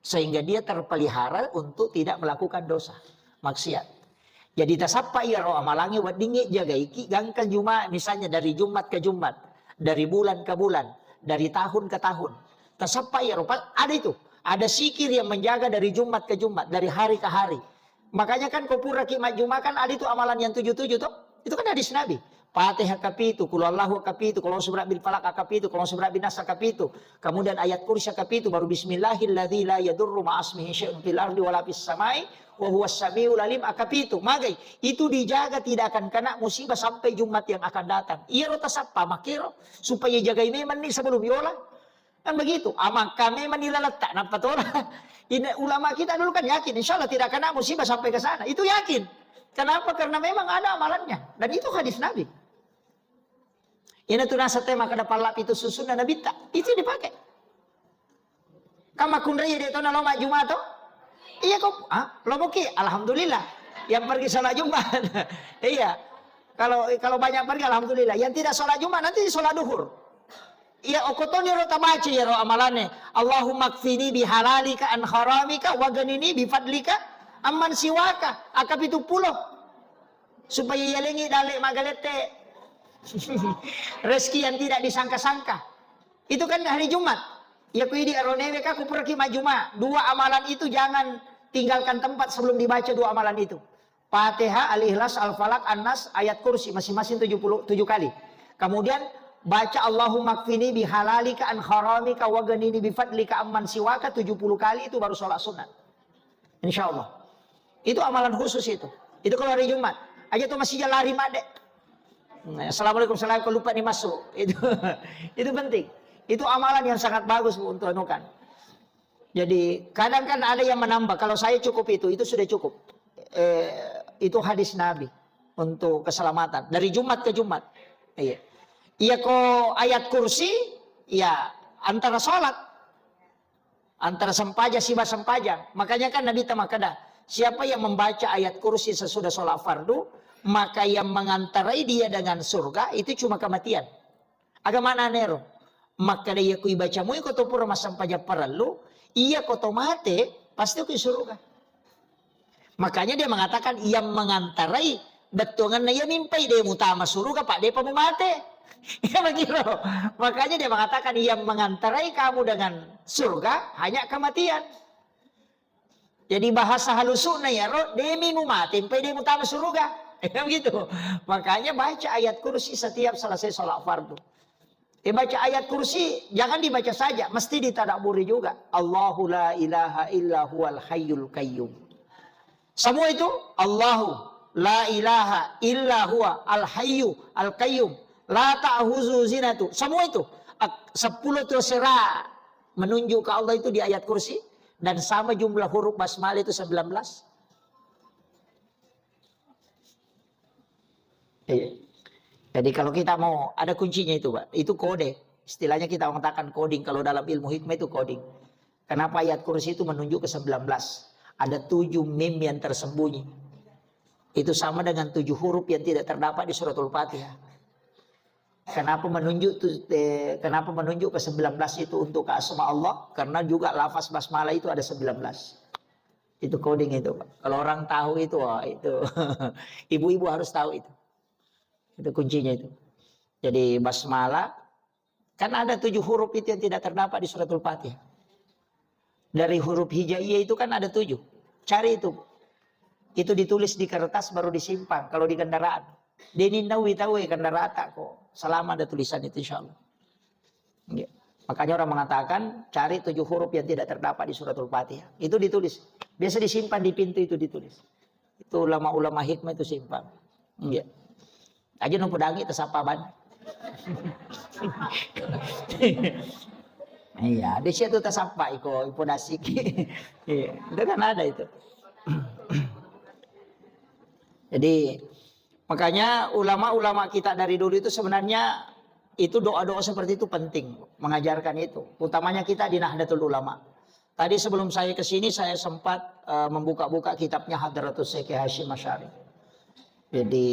S1: Sehingga dia terpelihara untuk tidak melakukan dosa maksiat. Jadi tasappa ya roh amalangi wadingi jaga iki gangkan Jumat misalnya dari Jumat ke Jumat, dari bulan ke bulan, dari tahun ke tahun. Tasappa ya roh ada itu. Ada sikir yang menjaga dari Jumat ke Jumat, dari hari ke hari. Makanya kan kopura kimat Jumat kan ada itu amalan yang 77 tuh. Itu kan hadis Nabi. Fatihah kapitu, kulallahu kapitu, kalau subrak bil falak kapitu, kalau subrak bin nas kapitu. Kemudian ayat kursi kapitu baru bismillahilladzi la yadurru ma'asmihi syai'un fil ardi wala fis samai wa huwas samiul alim akapitu. Maka itu dijaga tidak akan kena musibah sampai Jumat yang akan datang. Iya rota sapa makiro supaya jaga ini nih sebelum yola. Kan begitu. Amak kami menilaletak nampak orang. Ini ulama kita dulu kan yakin insyaallah tidak kena musibah sampai ke sana. Itu yakin. Kenapa? Karena memang ada amalannya dan itu hadis Nabi. Ini tuh nasa tema kada palap itu susun dan Nabi tak itu dipakai. Kama kunraya dia tahu naloma Jumat tuh? Iya kok? Lomoki, alhamdulillah. Yang pergi sholat Jumat, iya. Kalau banyak pergi, alhamdulillah. Yang tidak sholat Jumat nanti sholat duhur. Iya, okotoni rota baca ya ro amalane. Allahumma kfini bihalalika an haramika wa ganini bifadlika amman siwaka. Akap itu pulau supaya yalengi dalik magalete. Rezeki yang tidak disangka-sangka. Itu kan hari Jumat. Ya kuidi aronewe ka kupurki majuma. 2 amalan itu jangan tinggalkan tempat sebelum dibaca 2 amalan itu. Fatihah, Al-Ikhlas, Al-Falaq, An-Nas, ayat kursi masing-masing 77 kali. Kemudian baca Allahumma kfini bihalalika an haramika wa ganini bifadlika amman siwaka 70 kali itu baru sholat sunat. Insyaallah. Itu amalan khusus itu. Itu kalau hari Jumat. Aja tuh masih lari madek. Assalamualaikum salam kalau lupa nih masuk itu penting, itu amalan yang sangat bagus untuk anukan. Jadi kadang kan ada yang menambah, kalau saya cukup itu sudah cukup. Itu hadis Nabi untuk keselamatan dari Jumat ke Jumat. Iya kok ayat kursi ya antara sholat antara sempaja siba sempajang. Makanya kan Nabi tamakada siapa yang membaca ayat kursi sesudah sholat fardu maka yang mengantarai dia dengan surga itu cuma kematian. Agama nero. Maka dia kui baca mu ko to pura masampaja perlu, iya ko to mate pasti ku surga. Makanya dia mengatakan yang mengantarai betungan na mimpi dia mutama surga pak dia pemate. Ya begitu. Makanya dia mengatakan yang mengantarai kamu dengan surga hanya kematian. Jadi bahasa halusuna ya ro demi mu mati, sampai dia mutama surga. Ya begitu. Makanya baca ayat kursi setiap selesai sholat fardu. Baca ayat kursi jangan dibaca saja, mesti ditadabburi juga. Allahu la ilaha illa huwal hayyul qayyum. Semua itu Allahu la ilaha illa huwa al hayyu al qayyum. La ta'khuzu zinatu. Semua itu 10 terserah menunjuk ke Allah itu di ayat kursi dan sama jumlah huruf basmalah itu 19. Jadi kalau kita mau ada kuncinya itu Pak, itu kode. Istilahnya kita mengatakan coding, kalau dalam ilmu hikmah itu coding. Kenapa ayat kursi itu menunjuk ke 19? Ada 7 mim yang tersembunyi. Itu sama dengan 7 huruf yang tidak terdapat di suratul Fatihah. Kenapa menunjuk ke 19 itu untuk asma Allah? Karena juga lafaz basmalah itu ada 19. Itu coding itu, Pak. Kalau orang tahu itu, wah itu ibu-ibu harus tahu itu. Itu kuncinya itu. Jadi basmalah kan ada 7 huruf itu yang tidak terdapat di suratul Fatihah. Dari huruf hijaiyah itu kan ada 7. Cari itu. Itu ditulis di kertas baru disimpan kalau di kendaraan. Deninawi tahu kendaraan tak kok. Selama ada tulisan itu insyaallah. Ya. Makanya orang mengatakan cari 7 huruf yang tidak terdapat di suratul Fatihah. Itu ditulis. Biasa disimpan di pintu itu ditulis. Itu ulama-ulama hikmah itu simpan. Ya. Aja nu pedangi tesapa ban. Iya, di situ tesapa iko podasik. Iya, itu kan ada itu. Jadi makanya ulama-ulama kita dari dulu itu sebenarnya itu doa-doa seperti itu penting mengajarkan itu. Utamanya kita di Nahdlatul Ulama. Tadi sebelum saya ke sini saya sempat membuka-buka kitabnya Hadratus Syekh Hasyim Asy'ari. Jadi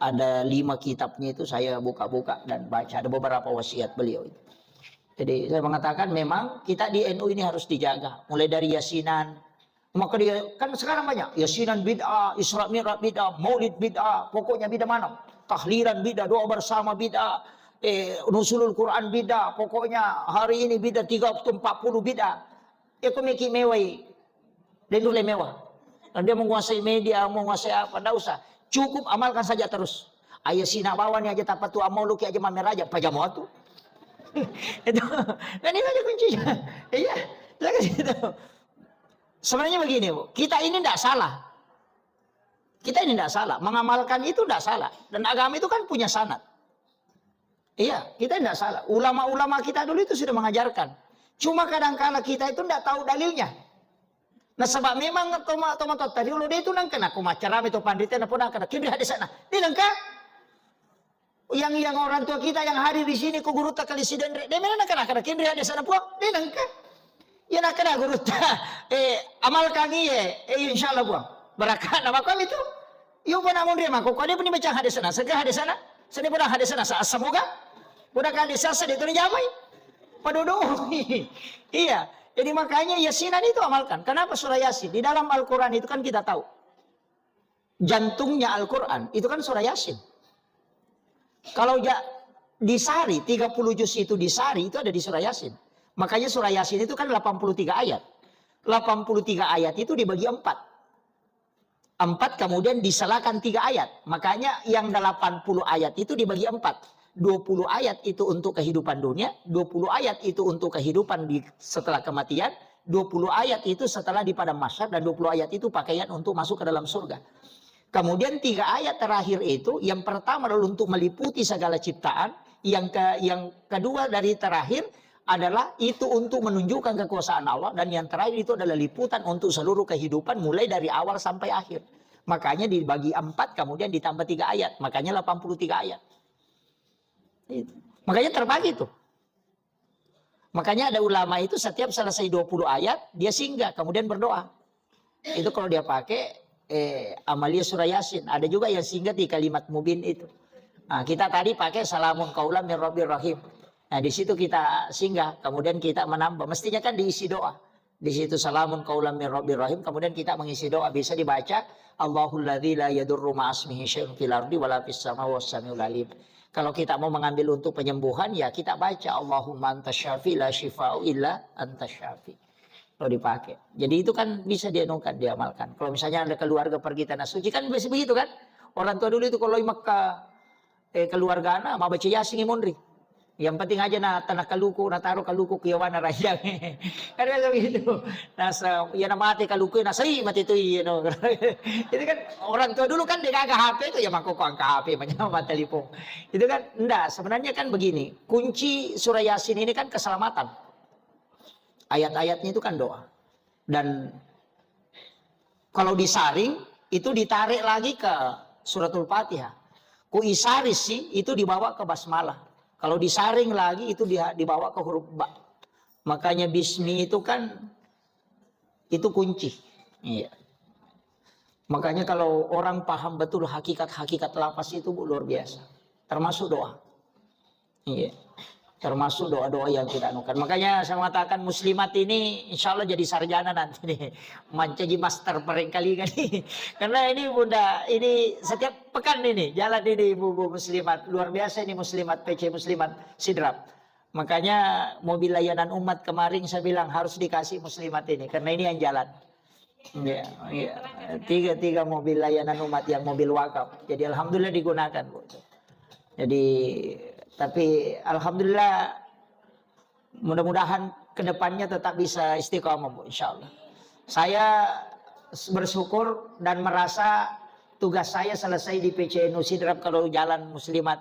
S1: ada 5 kitabnya itu saya buka-buka dan baca. Ada beberapa wasiat beliau itu. Jadi saya mengatakan memang kita di NU ini harus dijaga. Mulai dari Yasinan. Maka dia kan sekarang banyak Yasinan bid'ah, Isra Mi'raj bid'ah, Maulid bid'ah, pokoknya bid'ah mana? Tahlilan bid'ah, doa bersama bid'ah, Nuzulul Quran bid'ah, pokoknya hari ini bid'ah 340 bid'ah. Itu meki mewah. Dan dulu mewah. Dan dia menguasai media, menguasai apa, enggak usah. Cukup amalkan saja terus. Ayah sina bawa nih aja tapat tu amal luki aja mamer aja pajama tu. Itu dan ini aja kuncinya. Iya, jangan gitu. Sebenarnya begini, Bu. Kita ini tidak salah. Kita ini tidak salah. Mengamalkan itu tidak salah. Dan agama itu kan punya sanad. Iya, kita tidak salah. Ulama-ulama kita dulu itu sudah mengajarkan. Cuma kadang-kala kita itu tidak tahu dalilnya. Nah sebab memang tomat tadi lo dia itu nang kena kumacara itu panditnya pun nang kena kini di sana. Di nangka yang orang tua kita yang hadir di sini ku guru tak kali siden. Dia mana nang kena kini di sana pun di nangka. Ya nak kena guru ta amalkan iya insyaallah buang berakat nama kami itu yo pun namun dia mako kau dia pun baca hadis sana segera hadis sana seni pun hadis sana semoga udah hadis sana itu dijamai padodo iya jadi makanya Yasinan itu amalkan. Kenapa surah Yasin di dalam Al-Quran itu kan kita tahu jantungnya Al-Quran itu kan surah Yasin. Kalau disari 30 juz itu disari itu ada di surah Yasin. Makanya surah Yasin itu kan 83 ayat. 83 ayat itu dibagi 4. 4 kemudian diselakan 3 ayat. Makanya yang 80 ayat itu dibagi 4. 20 ayat itu untuk kehidupan dunia. 20 ayat itu untuk kehidupan setelah kematian. 20 ayat itu setelah di padang mahsyar. Dan 20 ayat itu pakaian untuk masuk ke dalam surga. Kemudian 3 ayat terakhir itu. Yang pertama adalah untuk meliputi segala ciptaan. Yang kedua dari terakhir adalah itu untuk menunjukkan kekuasaan Allah, dan yang terakhir itu adalah liputan untuk seluruh kehidupan mulai dari awal sampai akhir. Makanya dibagi 4 kemudian ditambah 3 ayat, makanya 83 ayat. Makanya terbagi tuh. Makanya ada ulama itu setiap selesai 20 ayat dia singgah kemudian berdoa. Itu kalau dia pakai amalia surah Yasin. Ada juga yang singgah di kalimat mubin itu. Nah, kita tadi pakai salamun qaulan mir rabbir rahim. Nah, di situ kita singgah, kemudian kita menambah. Mestinya kan diisi doa. Di situ salamun qaulan mir rabbir rahim, kemudian kita mengisi doa. Bisa dibaca Allahul ladzi la yadurru ma'asmihi syai'un fil ardi wala fis samawati was-samiul alim. Kalau kita mau mengambil untuk penyembuhan, ya kita baca Allahumma antas syafi la syifa'u illa antas syafi. Kalau dipakai. Jadi itu kan bisa dianukan, diamalkan. Kalau misalnya ada keluarga pergi tanah suci kan biasa begitu kan. Orang tua dulu itu kalau di Makkah keluarga anak mau baca Yasin imundri. Yang penting aja na tanah kaluku, na taruh kaluku kiawana rayang. Kan begitu. Nah, ya na mati kaluku na sei mati itu no. Itu kan orang tua dulu kan dia kagak HP itu ya mangkok angka HP mata telepon. Itu kan enggak, sebenarnya kan begini. Kunci surah Yasin ini kan keselamatan. Ayat-ayatnya itu kan doa. Dan kalau disaring itu ditarik lagi ke suratul Fatihah. Ku isaris sih itu dibawa ke basmalah. Kalau disaring lagi itu dibawa ke huruf ba. Makanya bismi itu kan Itu kunci. Iya. Makanya kalau orang paham betul hakikat-hakikat lafaz itu Bu, luar biasa. Termasuk doa. Iya. Termasuk doa-doa yang kita anukan. Makanya saya mengatakan muslimat ini insya Allah jadi sarjana nanti nih. Menjadi master kali nih. Karena ini Bunda, ini setiap pekan ini jalan ini ibu-ibu muslimat. Luar biasa ini muslimat, PC muslimat Sidrap. Makanya mobil layanan umat kemarin saya bilang harus dikasih muslimat ini. Karena ini yang jalan. Ya, ya. Tiga mobil layanan umat yang mobil wakaf. Jadi alhamdulillah digunakan Bu. Jadi tapi alhamdulillah mudah-mudahan kedepannya tetap bisa istiqomah Bu, insya Allah. Saya bersyukur dan merasa tugas saya selesai di PCNU Sidrap kalau jalan muslimat.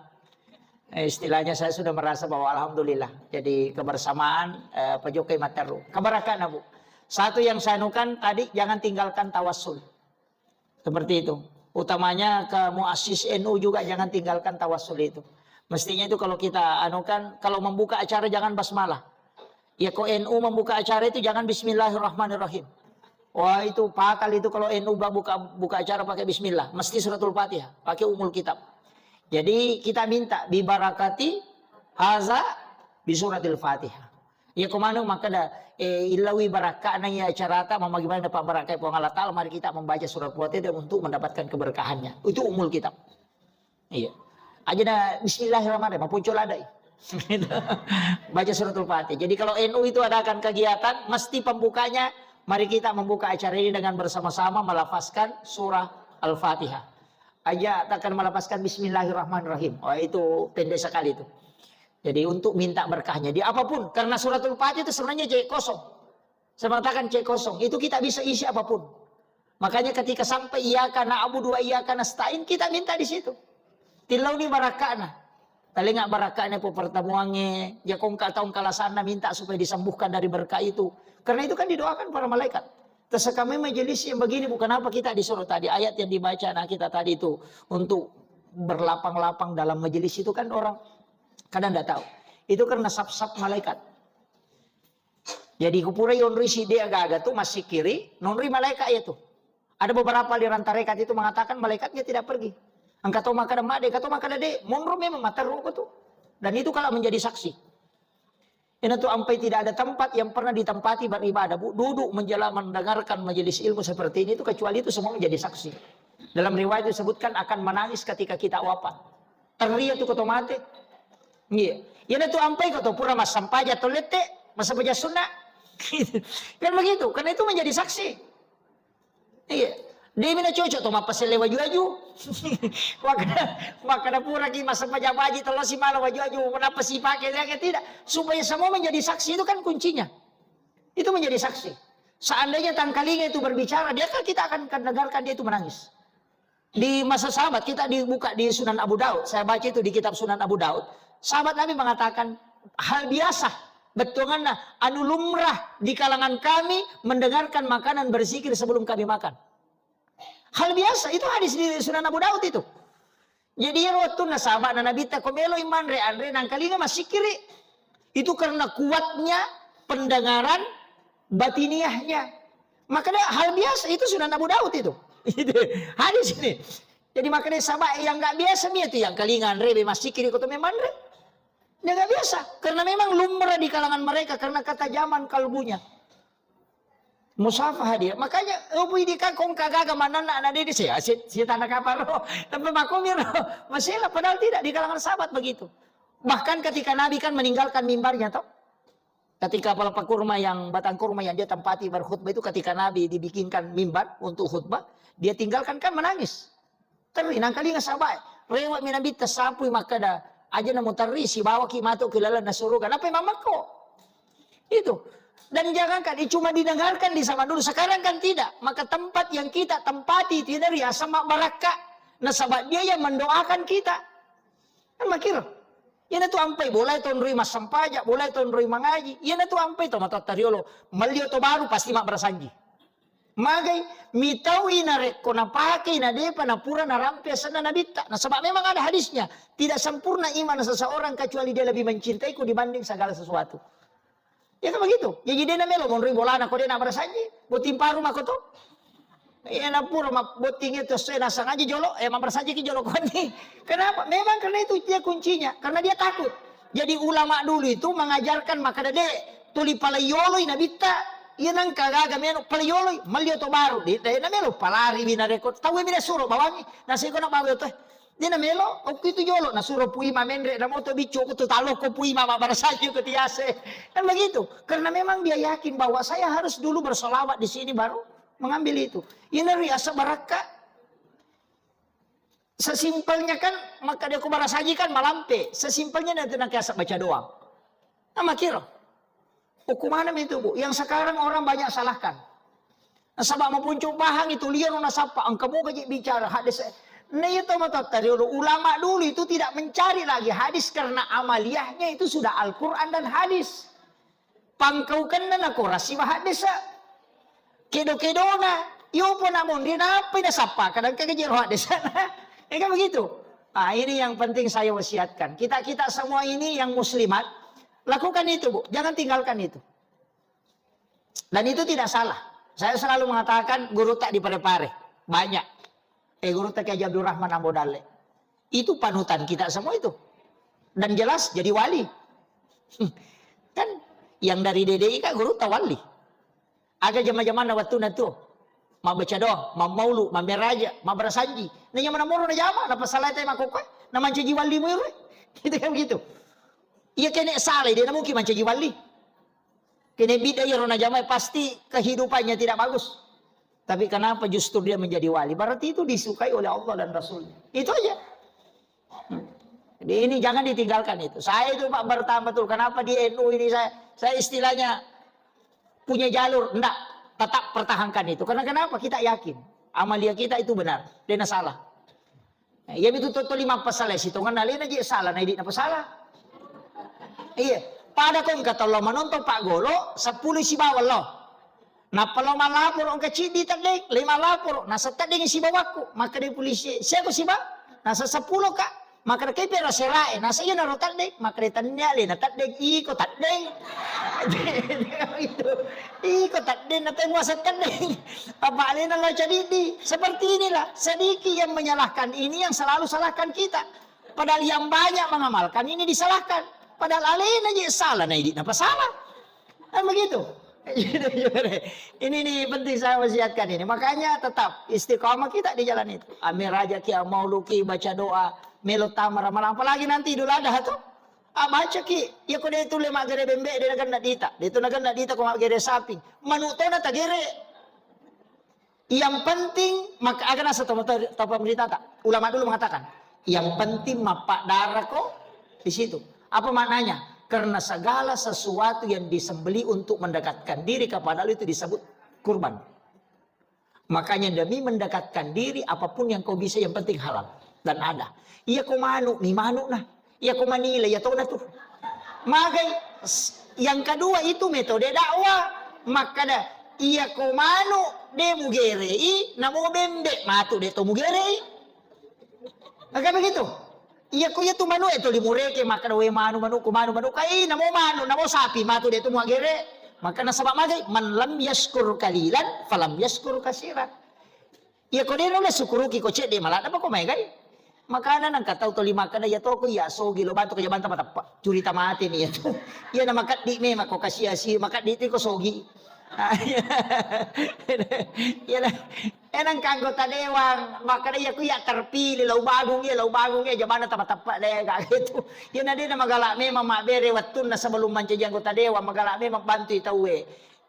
S1: Istilahnya saya sudah merasa bahwa alhamdulillah. Jadi kebersamaan Pak Jokowi Materu. Kebarakan Bu. Satu yang saya anukan tadi, jangan tinggalkan tawassul. Seperti itu. Utamanya ke muassis NU juga jangan tinggalkan tawassul itu. Mestinya itu kalau kita anukan, kalau membuka acara jangan basmalah. Ya kok NU membuka acara itu jangan bismillahirrahmanirrahim. Wah itu pakal itu kalau NU buka acara pakai bismillah. Mesti suratul Fatihah, pakai umul kitab. Jadi kita minta bibarakati haza bisuratil Fatihah. Ya kemana maka dah ilawi barakah ya acara mama gimana dapat barakah Allah Ta'ala, mari kita membaca surat Fatihah untuk mendapatkan keberkahannya. Itu umul kitab. Iya. Aja dah bismillahirrahmanirrahim, muncul ada. Baca suratul Fatihah. Jadi kalau NU itu adakan kegiatan, mesti pembukanya mari kita membuka acara ini dengan bersama-sama melafazkan surah Al-Fatihah. Aja akan melafazkan bismillahirrahmanirrahim. Oh itu pendek sekali itu. Jadi untuk minta berkahnya di apapun, karena suratul Fatihah itu sebenarnya cek kosong. Saya mengatakan cek kosong, itu kita bisa isi apapun. Makanya ketika sampai iyyaka na'budu wa iyyaka nasta'in, kita minta di situ. Tilau ni barakana. Talinga barakana po pertemuannya. Ya kong kataong kalasana minta supaya disembuhkan dari berkah itu. Karena itu kan didoakan para malaikat. Terus kami majelis yang begini bukan apa kita disuruh tadi. Ayat yang dibaca anak kita tadi itu. Untuk berlapang-lapang dalam majelis itu kan orang kadang tidak tahu. Itu karena sap-sap malaikat. Jadi kupura yonri si dia agak tuh masih kiri. Nonri malaikat itu. Ada beberapa aliran tarekat itu mengatakan malaikatnya tidak pergi. Angkat maka ada made, kata maka ada de, monro memang mata ruko tuh. Dan itu kalau menjadi saksi. Ini tuh sampai tidak ada tempat yang pernah ditempati beribadah, Bu. Duduk mendengarkan majelis ilmu seperti ini itu kecuali itu semua menjadi saksi. Dalam riwayat disebutkan akan menangis ketika kita wafat. Teriak tuh kata mate. Iya. Ini tuh sampai kata pura mas sampaja tolete, masa baca sunnah. Kan begitu, karena itu menjadi saksi. Iya. Dia mina cocok tuh mapa selewa juaju. Maka pura ki masa pajabaji tolo si malah waju kenapa sih pakai dia tidak supaya semua menjadi saksi itu kan kuncinya. Itu menjadi saksi. Seandainya tangkalinya itu berbicara, dia kan kita akan dengarkan dia itu menangis. Di masa sahabat kita dibuka di Sunan Abu Daud. Saya baca itu di kitab Sunan Abu Daud. Sahabat Nabi mengatakan hal biasa. Betulnya anu lumrah di kalangan kami mendengarkan makanan berzikir sebelum kami makan. Hal biasa, itu hadis di Sunan Abu Daud itu. Jadi ya waktu sahabat Nabi ta komelo iman re andre nang kalinga masih kiri. Itu karena kuatnya pendengaran batiniahnya. Maka hal biasa itu Sunan Abu Daud itu. Hadis ini. Jadi makanya sahabat yang nggak biasa itu yang kalinga andre masih kiri kota memang andre. Dia nggak biasa karena memang lumrah di kalangan mereka karena ketajaman kalbunya. Musafah dia, makanya ubi di kong kagaga mana anak dia si tanah kapal tapi makomir masalah padahal tidak di kalangan sahabat begitu. Bahkan ketika Nabi kan meninggalkan mimbarnya toh, ketika pelapa kurma yang batang kurma yang dia tempati berkhutbah itu ketika Nabi dibikinkan mimbar untuk khutbah dia tinggalkan kan menangis. Teri nang kali sahabat lewat Nabi tasapui maka dah aja namun teri si bawa kimato kilala nasurugan apa mamako itu. Dan jangankan cuma didengarkan di zaman dulu. Sekarang kan tidak. Maka tempat yang kita tempati tidak ya sama barakah. Nah sahabat dia yang mendoakan kita. Kan makir. Yan itu ampai. Boleh itu nrui mas sampaja. Boleh itu nrui mangaji. Yan itu ampai. Tomatot tariolo. Malio to baru pasti mak bersanji. Magai. Mitau inarek. Kona pakai na depa na pura na rampe sana na bita. Nah sebab memang ada hadisnya. Tidak sempurna iman seseorang kecuali dia lebih mencintaiku dibanding segala sesuatu. Ya kan begitu. Jadi dia namelo monri bolana kok dia nak bersanji. Boting paru mako to. Na puro boting itu saya nasa aja jolo, mempersaja ki jolo koni. Kenapa? Memang karena itu dia kuncinya, karena dia takut. Jadi ulama dulu itu mengajarkan maka dade tuli palayoloi nabita, iya nang kagaga meno palayoloi, malio to baru. Dia na melo palari bina rekod. Tahu bina suruh bawangi, nasi ko na bawa to. Dia na melo, oke itu jolo, na suruh puima menre, na moto bicu ko to talo ko puima mabarsaja ko tiase. Kan begitu. Karena memang dia yakin bahwa saya harus dulu bersolawat di sini baru mengambil itu. Ini riasa baraka. Sesimpelnya kan, maka dia kubara sajikan malampe. Sesimpelnya nanti nak asap baca doa. Nama kira. Hukuman itu bu. Yang sekarang orang banyak salahkan. Nasabak mau puncuk bahang itu liar nasapa. Angkamu kaji bicara hadis. Nah itu mata tadi ulama dulu itu tidak mencari lagi hadis karena amaliyahnya itu sudah Al-Quran dan hadis. Pangkaukan na ko rasiwa hadis. Kedo-kedo na. Iyo po namun din apa na sapa. Kadang kagajero hadis. Kan begitu. Nah, ini yang penting saya wasiatkan. Kita semua ini yang muslimat, lakukan itu, Bu. Jangan tinggalkan itu. Dan itu tidak salah. Saya selalu mengatakan guru tak dipare-pare. Banyak. Guru tak kayak Abdul Rahman Ambodale. Itu panutan kita semua itu. Dan jelas jadi wali. Kan yang dari DDI kan guru tak wali. Ada zaman-zaman waktu itu. Ma baca doa, ma maulu, ma meraja, ma berasanji. Nah yang mana moro na jama, na pasalay tayo makukoy, na manca jiwali mo yun. Gitu kan begitu. Iya kene saleh dia na mungkin manca jiwali. Kene bida ya na jama pasti kehidupannya tidak bagus. Tapi kenapa justru dia menjadi wali? Berarti itu disukai oleh Allah dan Rasulnya. Itu aja. Jadi ini jangan ditinggalkan itu. Saya itu Pak bertambah betul. Kenapa di NU ini saya istilahnya punya jalur. Enggak. Tetap pertahankan itu. Karena kenapa? Kita yakin. Amalia kita itu benar. Dia salah. Iya itu tuh 5 pasal itu kan nalin aja salah. Nah, apa salah? Iya. Pada kong kata Allah menonton Pak Golo 10 si bawah lo. Nah kalau malapor ang kecil di tadeng 5 lapor. Nah sa tadeng si bawahku. Maka di polisi. Siya ko si ba? Nasa 10 ka. Maka kay pera sirae. Nasa iyo na tadeng. Maka di tanyali na tadeng. Iko tadeng. Itu. Iko tadeng. Natay mo sa tadeng. Apalin na lang di. Seperti inilah. Sedikit yang menyalahkan ini yang selalu salahkan kita. Padahal yang banyak mengamalkan ini disalahkan. Padahal alin aja salah. Nah ini apa salah? Kan begitu. Ini nih penting saya wasiatkan ini. Makanya tetap istiqamah kita di jalan itu. Amir aja kia mau luki baca doa. Melo tamar malam. Apalagi nanti Idul Adha tuh. Baca ki. Ya kau dia itu lemak gere bembe. Dia nagan nak dita. Dia itu nagan nak dita kau mak gere sapi. Manuto na tagere. Yang penting. Maka akan asa tahu pemerintah tak. Ulama dulu mengatakan. Yang penting mapak darah kau. Di situ. Apa maknanya? Karena segala sesuatu yang disembeli untuk mendekatkan diri kepada Allah itu disebut kurban. Makanya demi mendekatkan diri apapun yang kau bisa yang penting halal dan ada. Iya kau manu, nih manu nah. Iya kau manila, ya tahu nah tuh. Maka yang kedua itu metode dakwah. Maka dah iya kau manu demu gerei, namo bembe matu de to mugerei. Maka begitu. Iya ko tu manu itu limureke maka we manu ku manu kai namo manu namo sapi matu de tu muagere maka nasabak magay man lam yashkur kalilan falam yashkur kasiran. Iya ko de no sukuruki ko cede malada pa ko magay makana nang kataw to lima kana ya to ko ya so gilo bantu ko jabanta matapa curi tamate ni ito. Iya na makat di me mako kasiasi makat di ko sogi. Yan ang kanggo tadewang maka na iya terpilih lau bagong ya jaman na tapat-tapat na gitu. Yan na din na magala me mamabere watun na sa balumman siya kanggo tadewang magala me magbantu itawe.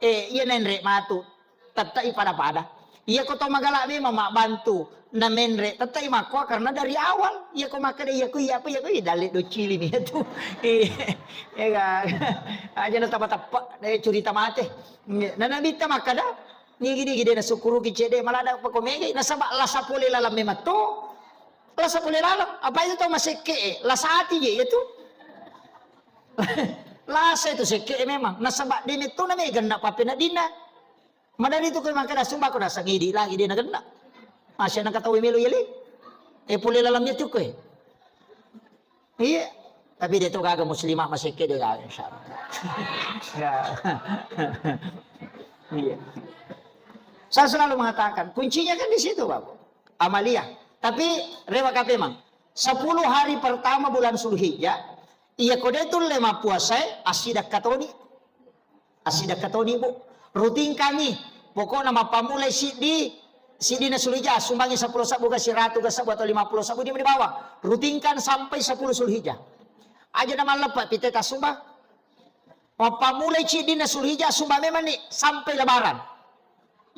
S1: Yan na nre matu tatay pada-pada. Iya ko to magala me mamabantu na menre tatay makwa karena dari awal iya ko makada iya ko dali do chili ni itu. Aja na tapat-tapat na curita mate. Nanabita makada ni gini na sukuru kicede malada pa komege nasaba lasa pole lalam memato lasa pole lalam apa itu to maseke lasati je itu. Lasa itu seke memang nasaba din itu na may ganda pa pinadina. Madali itu ko makada sumba ko nasa ngidi lagi dia na ganda. Masya na katawi melo yeli. Pole lalam niya tuko eh. Iya. Tapi dia tu kagak muslimah maseke dia insyaallah. Ya. Iya. Saya selalu mengatakan, kuncinya kan di situ, Bapak. Amalia. Tapi rewa kape mang. 10 hari pertama bulan Zulhijjah, iya kode itu lema puasa asidak katoni. Asidak katoni, Bu. Rutin kami. Pokoknya nama pamulai sidi na Zulhijjah sumbangi 10 sabu ke 100 ke sabu atau 50 sabu di bawah. Rutinkan sampai 10 Zulhijjah. Aja nama lepas piteta sumbang. Pamulai sidi na Zulhijjah sumbang memang nih sampai lebaran.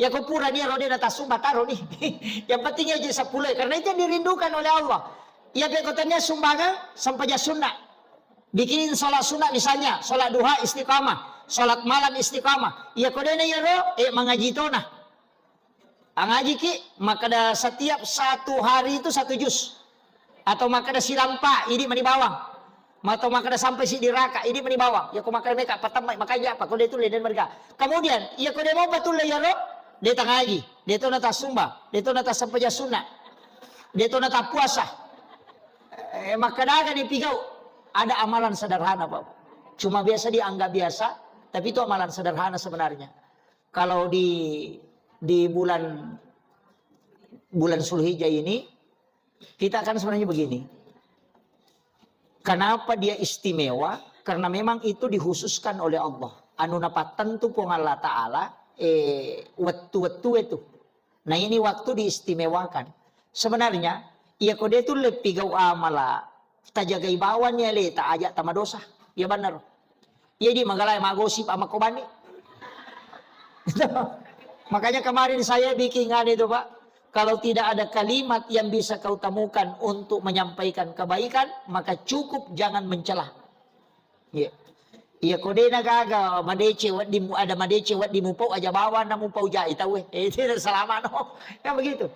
S1: Ya kau pura dia rode atas sumbah taruh nih. Yang penting aja 10 karena itu yang dirindukan oleh Allah. Ya kotanya sumbangan sampai sunnah. Bikin sholat sunnah misalnya, sholat duha istiqamah, sholat malam istiqamah. Ya kodenya ya ro, mengaji tona. Ngaji ki maka ada setiap 1 hari itu 1 juz. Atau maka ada silampa ini mani bawang. Atau maka ada sampai si diraka ini mani bawang. Ya kau makan mereka pertama makanya apa? Kode itu leden mereka. Kemudian ya kode mau betul ya ro. Dia tak ngaji, dia tu nata sumba, dia tu nata sampaja sunnah, dia tu nata puasa. Maka dagan di pigau ada amalan sederhana, Pak. Cuma biasa dianggap biasa, tapi itu amalan sederhana sebenarnya. Kalau di bulan Zulhijjah ini kita akan sebenarnya begini. Kenapa dia istimewa? Karena memang itu dikhususkan oleh Allah. Anu napa tentu pun Allah Ta'ala waktu itu. Nah ini waktu diistimewakan. Sebenarnya ia kode itu lebih gau amala tajaga ibawannya le tak ajak tama dosa. Ya benar. Ia di magalay magosip ama kobani. Makanya kemarin saya bikin itu, Pak. Kalau tidak ada kalimat yang bisa kau temukan untuk menyampaikan kebaikan, maka cukup jangan mencela. Ya. Iya kode na gaga madece wat di ada madece wat di mupau aja bawa na mupau jai tahu itu selama no kan begitu.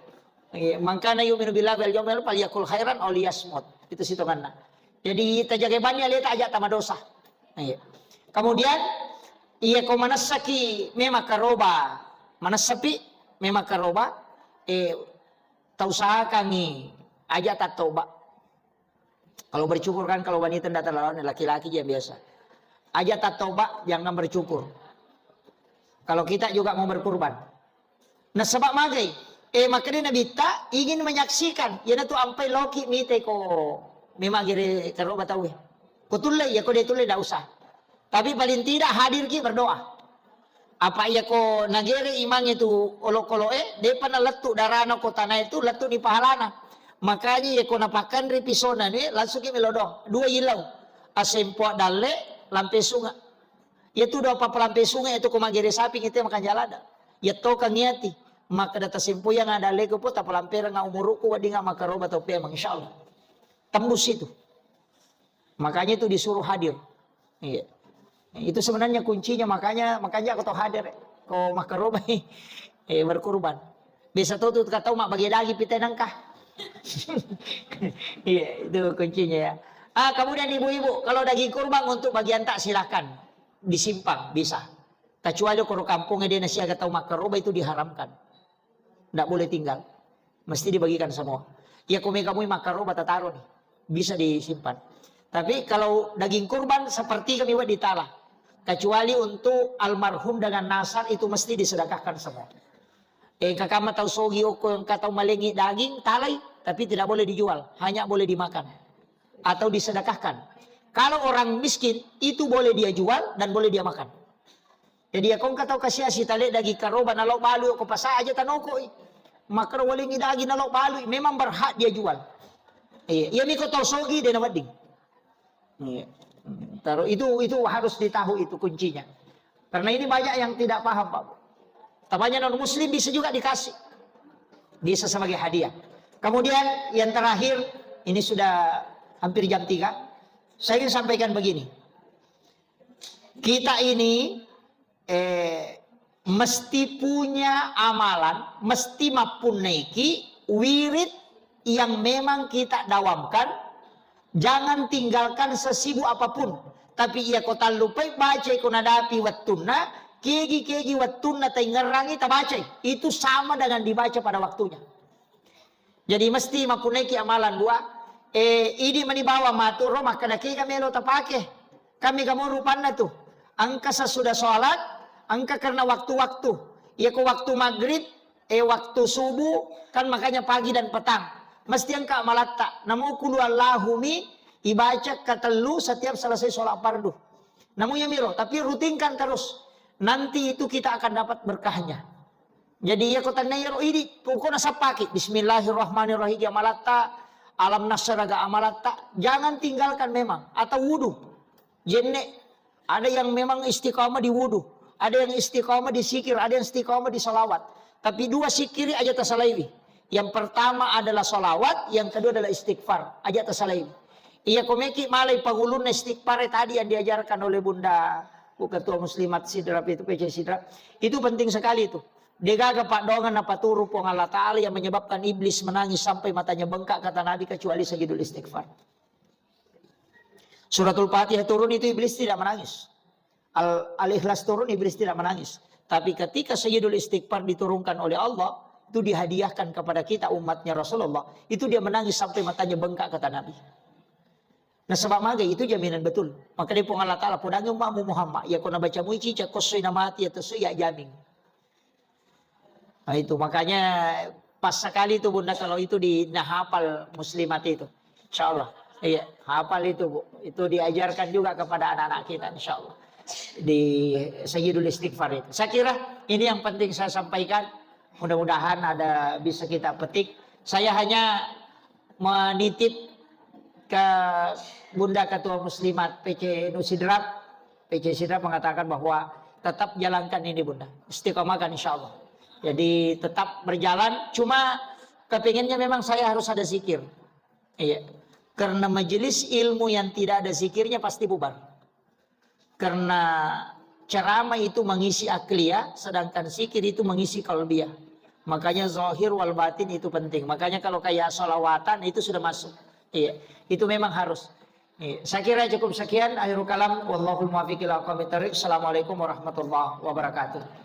S1: Makanya yuminu billah wal yawmil falyakul khairan aw liyasmut. Itu situ kan. Jadi tajaga bannya lihat aja tama dosa. Kemudian iya ko manasaki memang karoba. Manasapi memang karoba tausahakan nih aja tak toba. Kalau bercukur kan kalau wanita tidak terlalu laki-laki yang biasa. Aja tak toba jangan bercukur. Kalau kita juga mau berkurban. Nah sebab magai makanya Nabi tak ingin menyaksikan. Ya tu ampai loki mite ko memang gere karoba tahu. Kutulai ya ko dia tulai dah usah. Tapi paling tidak hadir ki berdoa. Apa ya ko nagere imang itu olok-olok dia pernah letuk darana ko tanah itu letuk di pahalana. Makanya ya ko napakan repisona ni langsung ki melodong 2 ilau. Asempo dalle lampe sungai. Ya tu doa apa lampe sungai itu kumagere sapi itu makan jalada. Ya to kan niati. Maka data sempoyan ada lego po tapa lampera nga umuruku wadi nga makaroba to pe insyaallah. Tembus itu. Makanya itu disuruh hadir. Iya. Itu sebenarnya kuncinya makanya aku tahu hadir ko makaroba berkurban. Bisa tuh kata mak bagi daging pita nangkah. Iya, itu kuncinya ya. Kemudian ibu-ibu, kalau daging kurban untuk bagian tak silakan disimpan bisa. Kecuali kalau kampungnya dia nasi agak tahu makaroba itu diharamkan, tidak boleh tinggal, mesti dibagikan semua. Ya kamu makaroba taruh nih, bisa disimpan. Tapi kalau daging kurban seperti kami buat ditala, kecuali untuk almarhum dengan nasar itu mesti disedekahkan semua. Kakak tahu sogi oko yang kata malengi daging talai, tapi tidak boleh dijual, hanya boleh dimakan. Atau disedekahkan. Kalau orang miskin itu boleh dia jual dan boleh dia makan. Jadi ya kau tahu kasih si tali daging karoba nalok balu ko pasa aja tanoko. Maka waling daging nalok balu memang berhak dia jual. Iya miko tahu sogi dia nawading. Taruh itu harus ditahu itu kuncinya. Karena ini banyak yang tidak paham, Pak. Tabanya non muslim bisa juga dikasih. Bisa sebagai hadiah. Kemudian yang terakhir ini sudah hampir jam 3. Saya ingin sampaikan begini. Kita ini mesti punya amalan, mesti mapunaiki wirid yang memang kita dawamkan. Jangan tinggalkan sesibuk apapun. Tapi ia kota lupai baca kunadapi wattuna, kegi wattuna taingerangi tabaca. Itu sama dengan dibaca pada waktunya. Jadi mesti mapunaiki amalan dua. Ini manibawa maturo maka na kami lo tapake. Kami kamu rupan na tu. Angka sesudah sholat, angka karena waktu-waktu. Ya ke waktu maghrib, waktu subuh, kan makanya pagi dan petang. Mesti engkau malatta. Namu kulu Allahumi, ibaca kata lu setiap selesai sholat fardu. Namun ya miro, tapi rutinkan terus. Nanti itu kita akan dapat berkahnya. Jadi ya kota nayro ini, pokoknya sapaki. Bismillahirrahmanirrahim, ya malatta. Alam nasraga amalatta. Jangan tinggalkan memang. Atau wudu. Jenne, ada yang memang istiqamah di wudu. Ada yang istiqamah di zikir, ada yang istiqamah di salawat. Tapi dua zikir aja tasalaiwi. Yang pertama adalah salawat, yang kedua adalah istighfar. Aja tasalaiwi. Iya komeki malai pangulun istighfar tadi yang diajarkan oleh Bunda Ketua Muslimat Sidrap itu PC Sidrap. Itu penting sekali itu. Degaga pak dongan apa turu pong Allah Ta'ala yang menyebabkan iblis menangis sampai matanya bengkak kata Nabi kecuali sajidul istighfar. Suratul Fatihah turun itu iblis tidak menangis. Al-Ikhlas turun iblis tidak menangis. Tapi ketika Sayyidul Istighfar diturunkan oleh Allah, itu dihadiahkan kepada kita umatnya Rasulullah. Itu dia menangis sampai matanya bengkak kata Nabi. Nah sebab magai itu jaminan betul. Maka dia pun Allah Ta'ala podangnya umatmu Muhammad. Ya kau baca muici cak kosoi nama hati atau ya jamin. Nah itu makanya pas sekali itu bunda kalau itu hafal muslimat itu. Insya Allah. Iya hafal itu bu. Itu diajarkan juga kepada anak-anak kita insya Allah. Di Sayyidul Istighfar itu. Saya kira ini yang penting saya sampaikan. Mudah-mudahan ada bisa kita petik. Saya hanya menitip ke Bunda Ketua Muslimat PC Nusidrap. PC Sidrap mengatakan bahwa tetap jalankan ini Bunda. Istiqomahkan insya Allah. Jadi tetap berjalan. Cuma kepinginnya memang saya harus ada zikir. Iya. Karena majelis ilmu yang tidak ada zikirnya pasti bubar. Karena ceramah itu mengisi akliyah, sedangkan zikir itu mengisi qalbiyah. Makanya zahir wal batin itu penting. Makanya kalau kayak sholawatan itu sudah masuk. Iya, itu memang harus. Iya. Saya kira cukup sekian. Akhirul kalam. Wallahul muwaffiq ila aqwamit thoriq. Assalamualaikum warahmatullahi wabarakatuh.